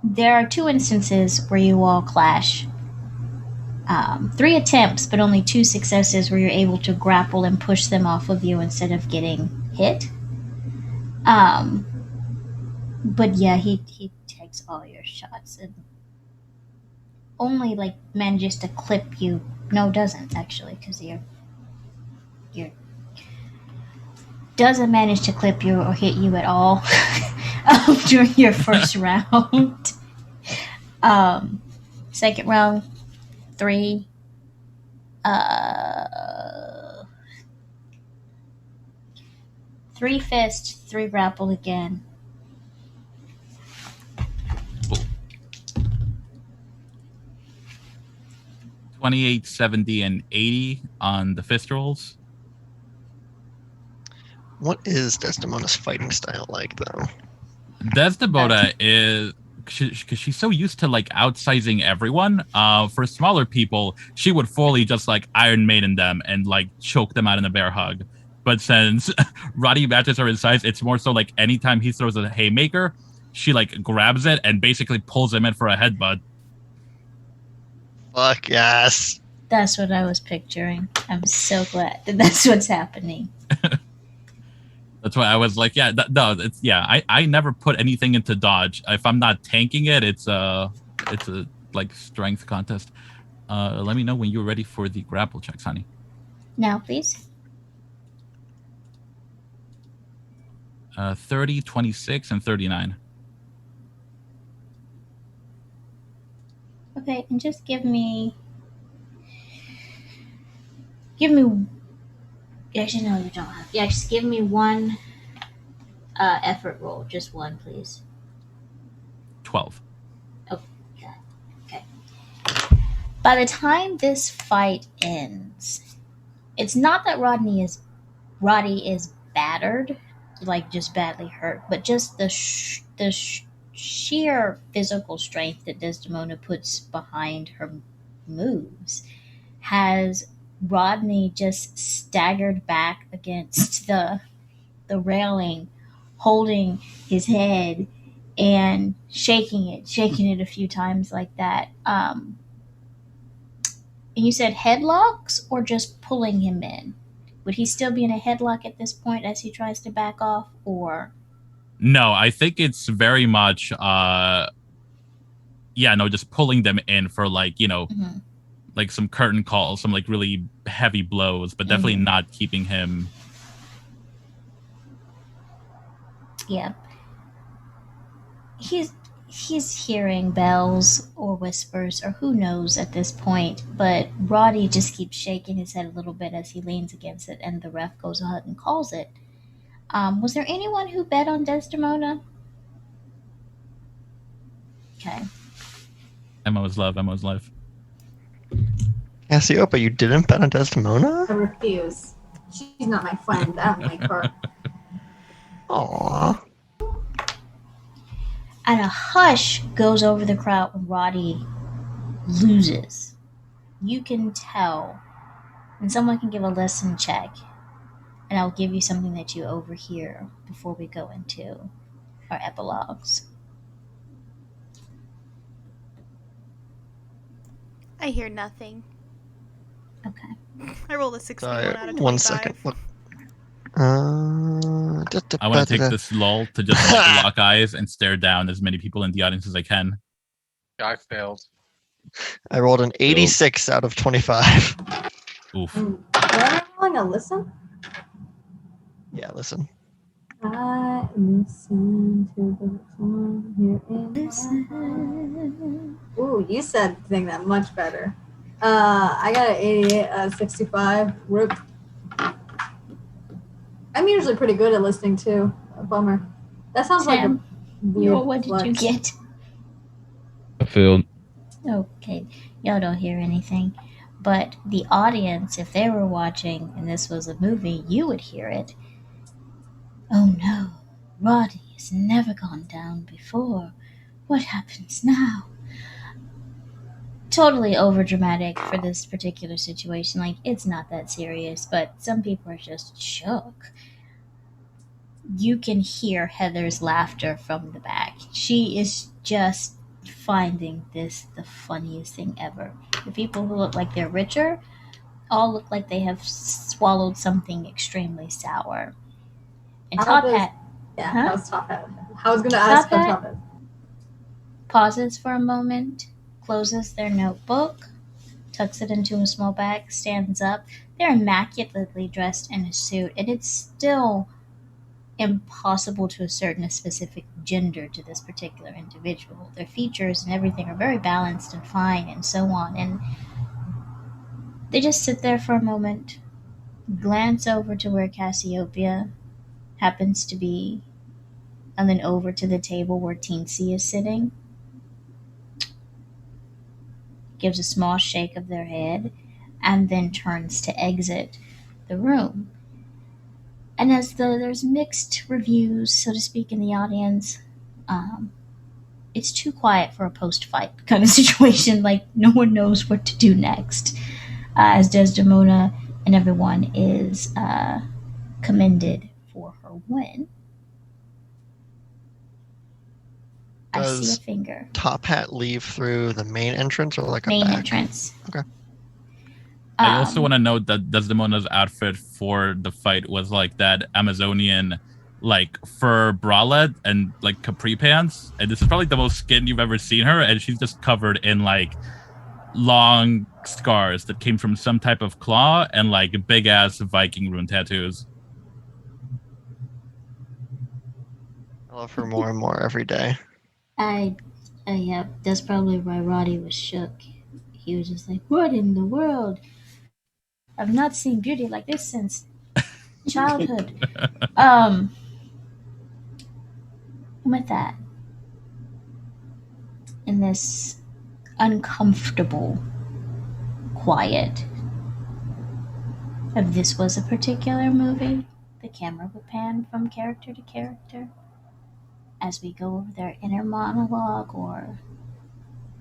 There are 2 instances where you all clash. 3 attempts, but only 2 successes where you're able to grapple and push them off of you instead of getting hit. But yeah, he takes all your shots and only like manages to clip you. No, doesn't actually, because you're doesn't manage to clip you or hit you at all during your first round. Second round, 3. 3 fists, 3 grapple again. 28, 70, and 80 on the fist rolls. What is Desdemona's fighting style like, though? Desdemona is because she's so used to like outsizing everyone. For smaller people, she would fully just like Iron Maiden them and like choke them out in a bear hug. But since Roddy matches her in size, it's more so like anytime he throws a haymaker, she like grabs it and basically pulls him in for a headbutt. Fuck yes. That's what I was picturing. I'm so glad that that's what's happening. That's why I was like, yeah, no, it's I never put anything into dodge. If I'm not tanking it, it's a like strength contest. Let me know when you're ready for the grapple checks, honey. Now, please. 30, 26, and 39. Okay, and just give me. Actually, no, you don't have. Yeah, just give me one effort roll. Just one, please. 12. Okay. By the time this fight ends, it's not that Roddy is battered, like just badly hurt, but just the sheer physical strength that Desdemona puts behind her moves has Rodney just staggered back against the railing, holding his head and shaking it a few times like that. And you said headlocks or just pulling him in? Would he still be in a headlock at this point as he tries to back off, or? No, I think it's very much, just pulling them in for like, like some curtain calls, some like really heavy blows, but definitely not keeping him. Yeah. He's hearing bells or whispers or who knows at this point, but Roddy just keeps shaking his head a little bit as he leans against it, and the ref goes ahead and calls it. Was there anyone who bet on Desdemona? Okay. Emma's life. Cassiopeia, you didn't bet on Desdemona? I refuse. She's not my friend. I don't like her. Aww. And a hush goes over the crowd when Roddy loses. you can tell, and someone can give a listen check, and I'll give you something that you overhear before we go into our epilogues. I hear nothing. Okay. I rolled a 61 Sorry, out of 25. 1 second. Look. I want to take this lull to just like lock eyes and stare down as many people in the audience as I can. I failed. I rolled an 86 out of 25. Oof. Am I rolling a listen? Yeah, listen. I listen to the song here in Listen. my heart. Ooh, you said thing that much better. I got an 88 out of 65. Rip. I'm usually pretty good at listening too. A bummer. That sounds like a Sam, weird what did you flex. get? I failed. Okay, y'all don't hear anything. But the audience, if they were watching and this was a movie, you would hear it. Oh no, Roddy has never gone down before. What happens now? Totally overdramatic for this particular situation. Like, it's not that serious, but some people are just shook. You can hear Heather's laughter from the back. She is just finding this the funniest thing ever. The people who look like they're richer all look like they have swallowed something extremely sour. And How Top does- Hat, Yeah, Huh? how's Top Hat? I was gonna ask Top how Hat? Top Hat. pauses for a moment, closes their notebook, tucks it into a small bag, stands up. They're immaculately dressed in a suit, and it's still impossible to ascertain a specific gender to this particular individual. Their features and everything are very balanced and fine and so on. And they just sit there for a moment, glance over to where Cassiopeia happens to be, and then over to the table where Teensy is sitting, gives a small shake of their head, and then turns to exit the room. And as there's mixed reviews, so to speak, in the audience, um, it's too quiet for a post-fight kind of situation. Like, no one knows what to do next. As Desdemona and everyone is commended for her win. I see a Does finger. Top Hat leave through the main entrance or like a Main back? entrance. Okay. I also want to note that Desdemona's outfit for the fight was like that Amazonian like fur bralette and like capri pants. And this is probably the most skin you've ever seen her. And she's just covered in like long scars that came from some type of claw and like big ass Viking rune tattoos. I love her more and more every day. Yeah, that's probably why Roddy was shook. He was just like, "What in the world? I've not seen beauty like this since childhood." With that, in this uncomfortable quiet if this was a particular movie, the camera would pan from character to character as we go over their inner monologue or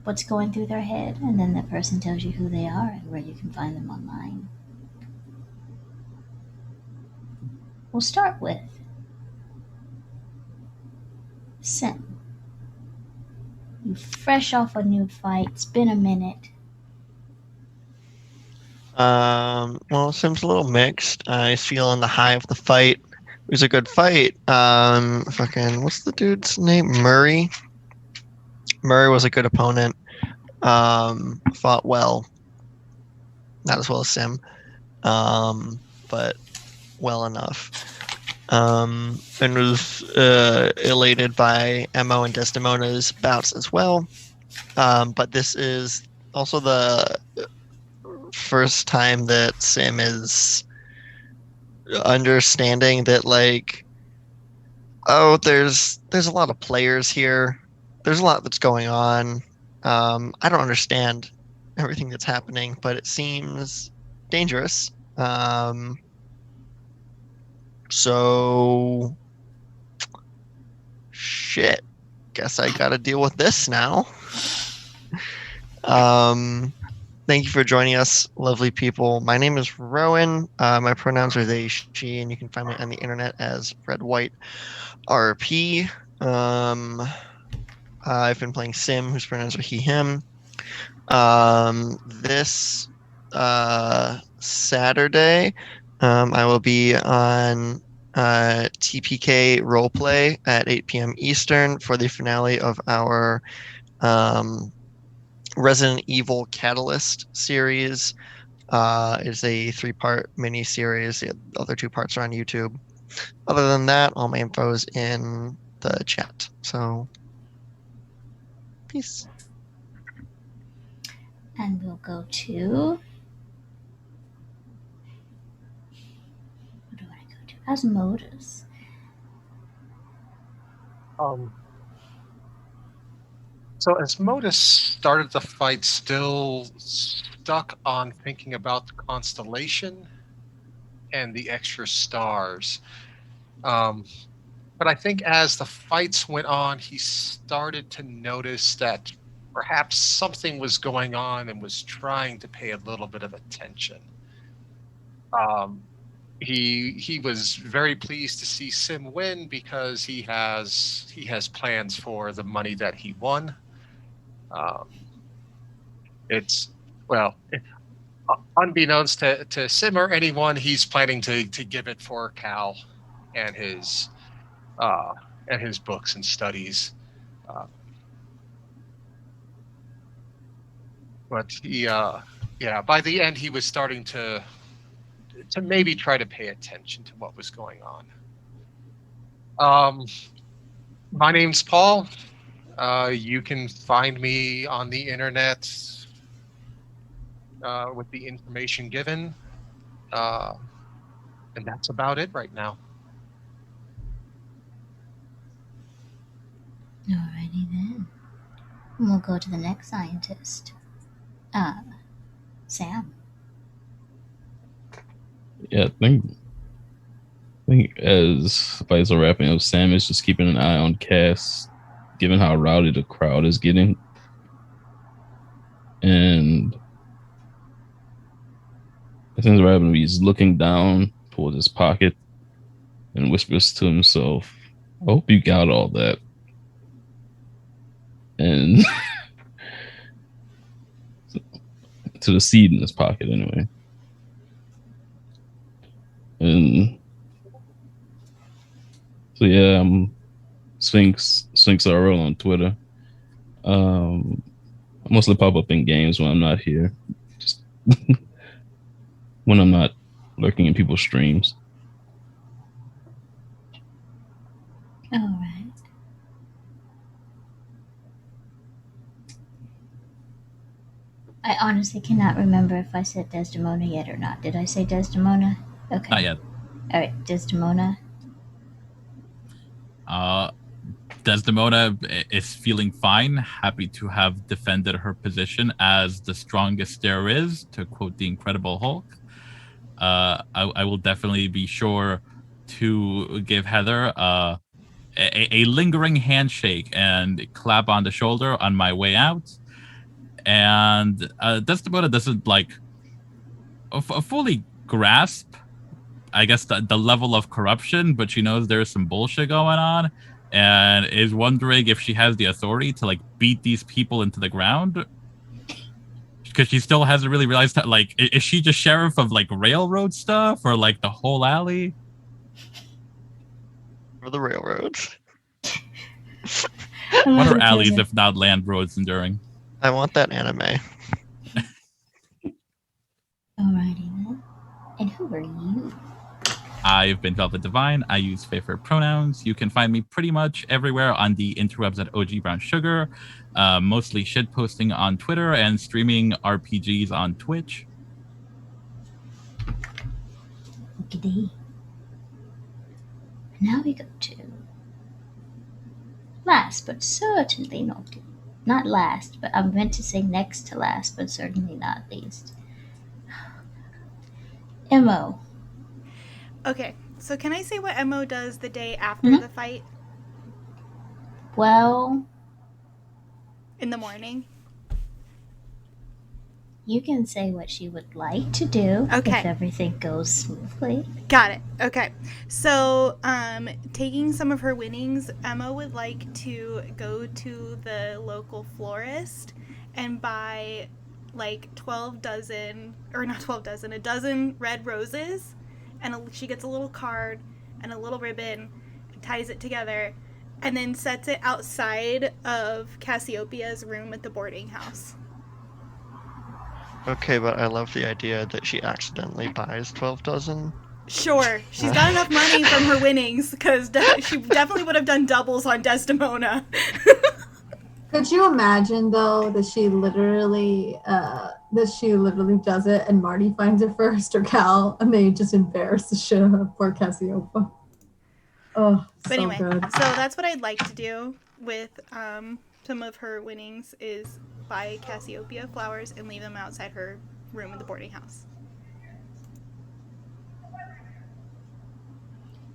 what's going through their head, and then the person tells you who they are and where you can find them online. We'll start with Sim. You fresh off a new fight. It's been a minute. Well, Sim's a little mixed. I feel on the high of the fight. It was a good fight. Fucking, what's the dude's name? Murray. Murray was a good opponent. Fought well. Not as well as Sim, but well enough. And was elated by Emo and Desdemona's bouts as well. But this is also the first time that Sim is understanding that, like, oh, there's a lot of players here. There's a lot that's going on. I don't understand everything that's happening, but it seems dangerous. So shit. Guess I gotta deal with this now. Thank you for joining us, lovely people. My name is Rowan. My pronouns are they, she, and you can find me on the internet as Red White RP. I've been playing Sim, whose pronouns are he, him. This Saturday, I will be on TPK Roleplay at 8 p.m. Eastern for the finale of our Resident Evil Catalyst series. It's a 3-part mini series. The other 2 parts are on YouTube. Other than that, all my info is in the chat. So, peace. And we'll go to. What do I go to? Asmodeus. So as Modus started the fight, still stuck on thinking about the constellation and the extra stars. But I think as the fights went on, he started to notice that perhaps something was going on and was trying to pay a little bit of attention. He was very pleased to see Sim win because he has plans for the money that he won. It's well, unbeknownst to Sim or anyone, he's planning to give it for Cal and his books and studies. But he, yeah, by the end, he was starting to maybe try to pay attention to what was going on. My name's Paul. You can find me on the internet with the information given. And that's about it right now. Alrighty then. We'll go to the next scientist. Sam. Yeah, I think as fights are wrapping up, Sam is just keeping an eye on Cass, given how rowdy the crowd is getting. And I think he's looking down towards his pocket and whispers to himself, I hope you got all that. And to the seed in his pocket anyway. And so yeah, I'm Sphinx RL on Twitter. I mostly pop up in games when I'm not here. Just when I'm not lurking in people's streams. Alright. I honestly cannot remember if I said Desdemona yet or not. Did I say Desdemona? Okay. Not yet. Alright, Desdemona. Desdemona is feeling fine, happy to have defended her position as the strongest there is, to quote the Incredible Hulk. I will definitely be sure to give Heather a lingering handshake and clap on the shoulder on my way out. And Desdemona doesn't fully grasp, I guess, the level of corruption, but she knows there's some bullshit going on and is wondering if she has the authority to beat these people into the ground, because she still hasn't really realized that, is she just sheriff of railroad stuff or the whole alley? For the railroads. What are alleys if not land roads enduring? I want that anime. Alrighty then. And who are you? I've been Velvet Divine. I use favorite pronouns. You can find me pretty much everywhere on the interwebs at OG Brown Sugar, mostly shitposting on Twitter and streaming RPGs on Twitch. G'day. Now we go to last, but certainly not last, but I meant to say next to last, but certainly not least. Mo. Okay, so can I say what Mo does the day after the fight? Well, in the morning. You can say what she would like to do Okay. if everything goes smoothly. Got it. Okay. So, taking some of her winnings, Emma would like to go to the local florist and buy like 12 dozen, or not 12 dozen, a dozen red roses. And she gets a little card and a little ribbon, and ties it together, and then sets it outside of Cassiopeia's room at the boarding house. Okay, but I love the idea that she accidentally buys 12 dozen. Sure, she's got enough money from her winnings because she definitely would have done doubles on Desdemona. Could you imagine though that she literally does it and Marty finds it first or Cal and they just embarrass the shit out of poor Cassiopeia? Oh, But so anyway, good. so that's what I'd like to do with some of her winnings is buy Cassiopeia flowers and leave them outside her room in the boarding house.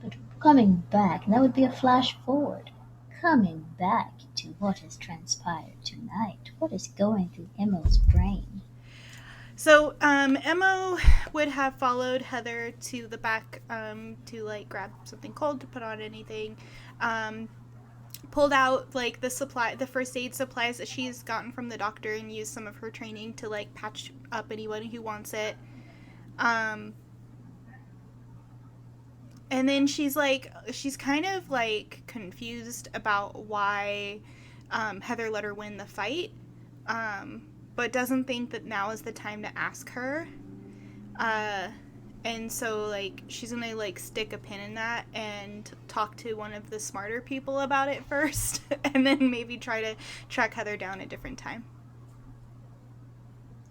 But coming back, that would be a flash forward. Coming back to what has transpired tonight. What is going through Emma's brain? So Emma would have followed Heather to the back to like grab something cold to put on anything. Pulled out like the first aid supplies that she's gotten from the doctor and used some of her training to like patch up anyone who wants it. And then she's kind of like confused about why Heather let her win the fight, but doesn't think that now is the time to ask her. And so like she's gonna like stick a pin in that and talk to one of the smarter people about it first, and then maybe try to track Heather down a different time.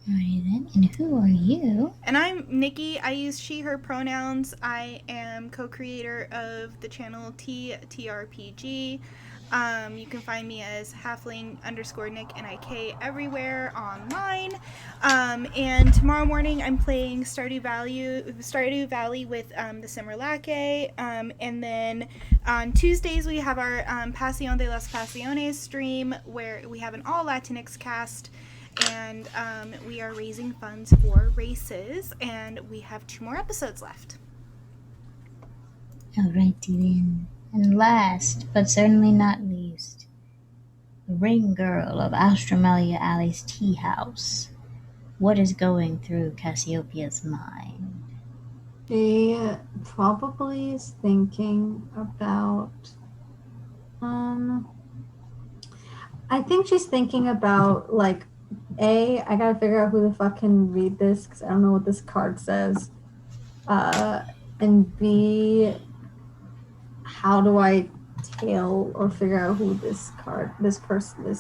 Alrighty then, and who are you? And I'm Nikki. I use she, her pronouns. I am co-creator of the channel TRPG. You can find me as halfling_Nick NIK everywhere online. And tomorrow morning I'm playing Stardew Valley with the Simmerlake. And then on Tuesdays we have our Pasión de las Pasiones stream where we have an all Latinx cast. And we are raising funds for races, and we have 2 more episodes left. Alrighty then. And last, but certainly not least, the ring girl of Alstroemeria Alley's tea house. What is going through Cassiopeia's mind? She probably is thinking about I think she's thinking about like I gotta figure out who the fuck can read this because I don't know what this card says. And B, how do I tail or figure out who this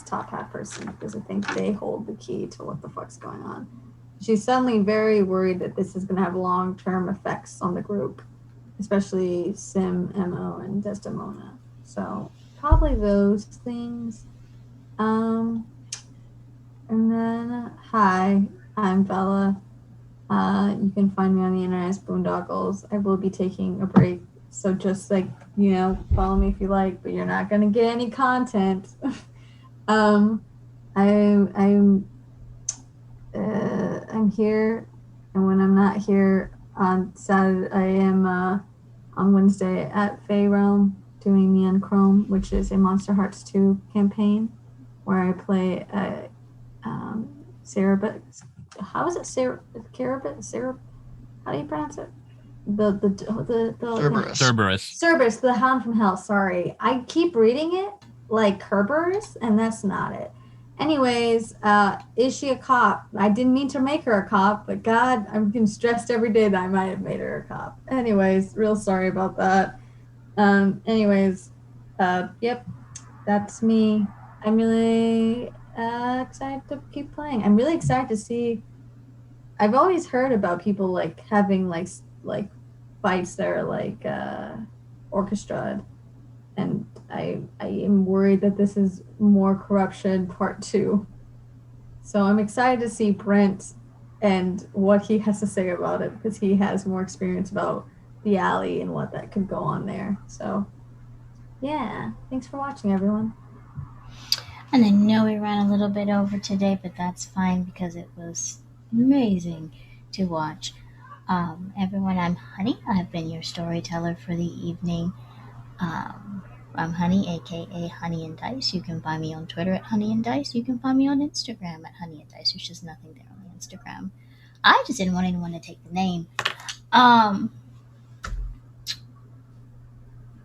top hat person, because I think they hold the key to what the fuck's going on. She's suddenly very worried that this is going to have long-term effects on the group, especially Sim, Mo, and Desdemona. So probably those things. And then, hi, I'm Bella. You can find me on the internet as Boondoggles. I will be taking a break, so just follow me if you like, but you're not gonna get any content. I'm here, and when I'm not here on Saturday, I am on Wednesday at Fey Realm doing the Unchrome, which is a Monster Hearts 2 campaign where I play Cerebus. How is it? Cerebus? How do you pronounce it? The Cerberus, the Hound from Hell. Sorry, I keep reading it like Kerberos, and that's not it. Anyways, is she a cop? I didn't mean to make her a cop, but God, I'm getting stressed every day that I might have made her a cop. Anyways, real sorry about that. Yep, that's me. I'm really excited to keep playing. I'm really excited to see. I've always heard about people like having like fights that are like orchestrated, and I am worried that this is more corruption part 2. So I'm excited to see Brent and what he has to say about it, because he has more experience about the alley and what that could go on there. So yeah, thanks for watching, everyone. And I know we ran a little bit over today, but that's fine because it was amazing to watch. Everyone, I'm Honey. I've been your storyteller for the evening. Um, I'm Honey, aka Honey and Dice. You can find me on Twitter at Honey and Dice. You can find me on Instagram at Honey and Dice. There's just nothing there on the Instagram. I just didn't want anyone to take the name. Um,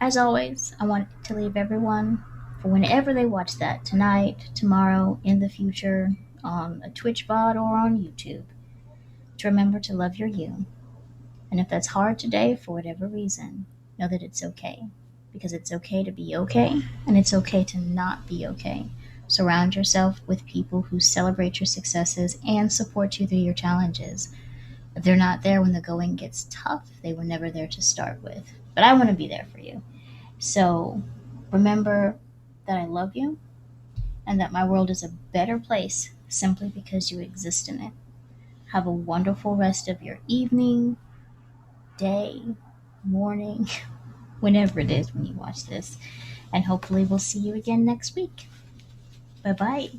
as always, I want to leave everyone for whenever they watch that tonight, tomorrow, in the future, on a Twitch bot or on YouTube, to remember to love your you. And if that's hard today for whatever reason, know that it's okay. Because it's okay to be okay, and it's okay to not be okay. Surround yourself with people who celebrate your successes and support you through your challenges. If they're not there when the going gets tough, they were never there to start with. But I want to be there for you. So remember that I love you and that my world is a better place simply because you exist in it. Have a wonderful rest of your evening, day, morning, whenever it is when you watch this. And hopefully, we'll see you again next week. Bye bye.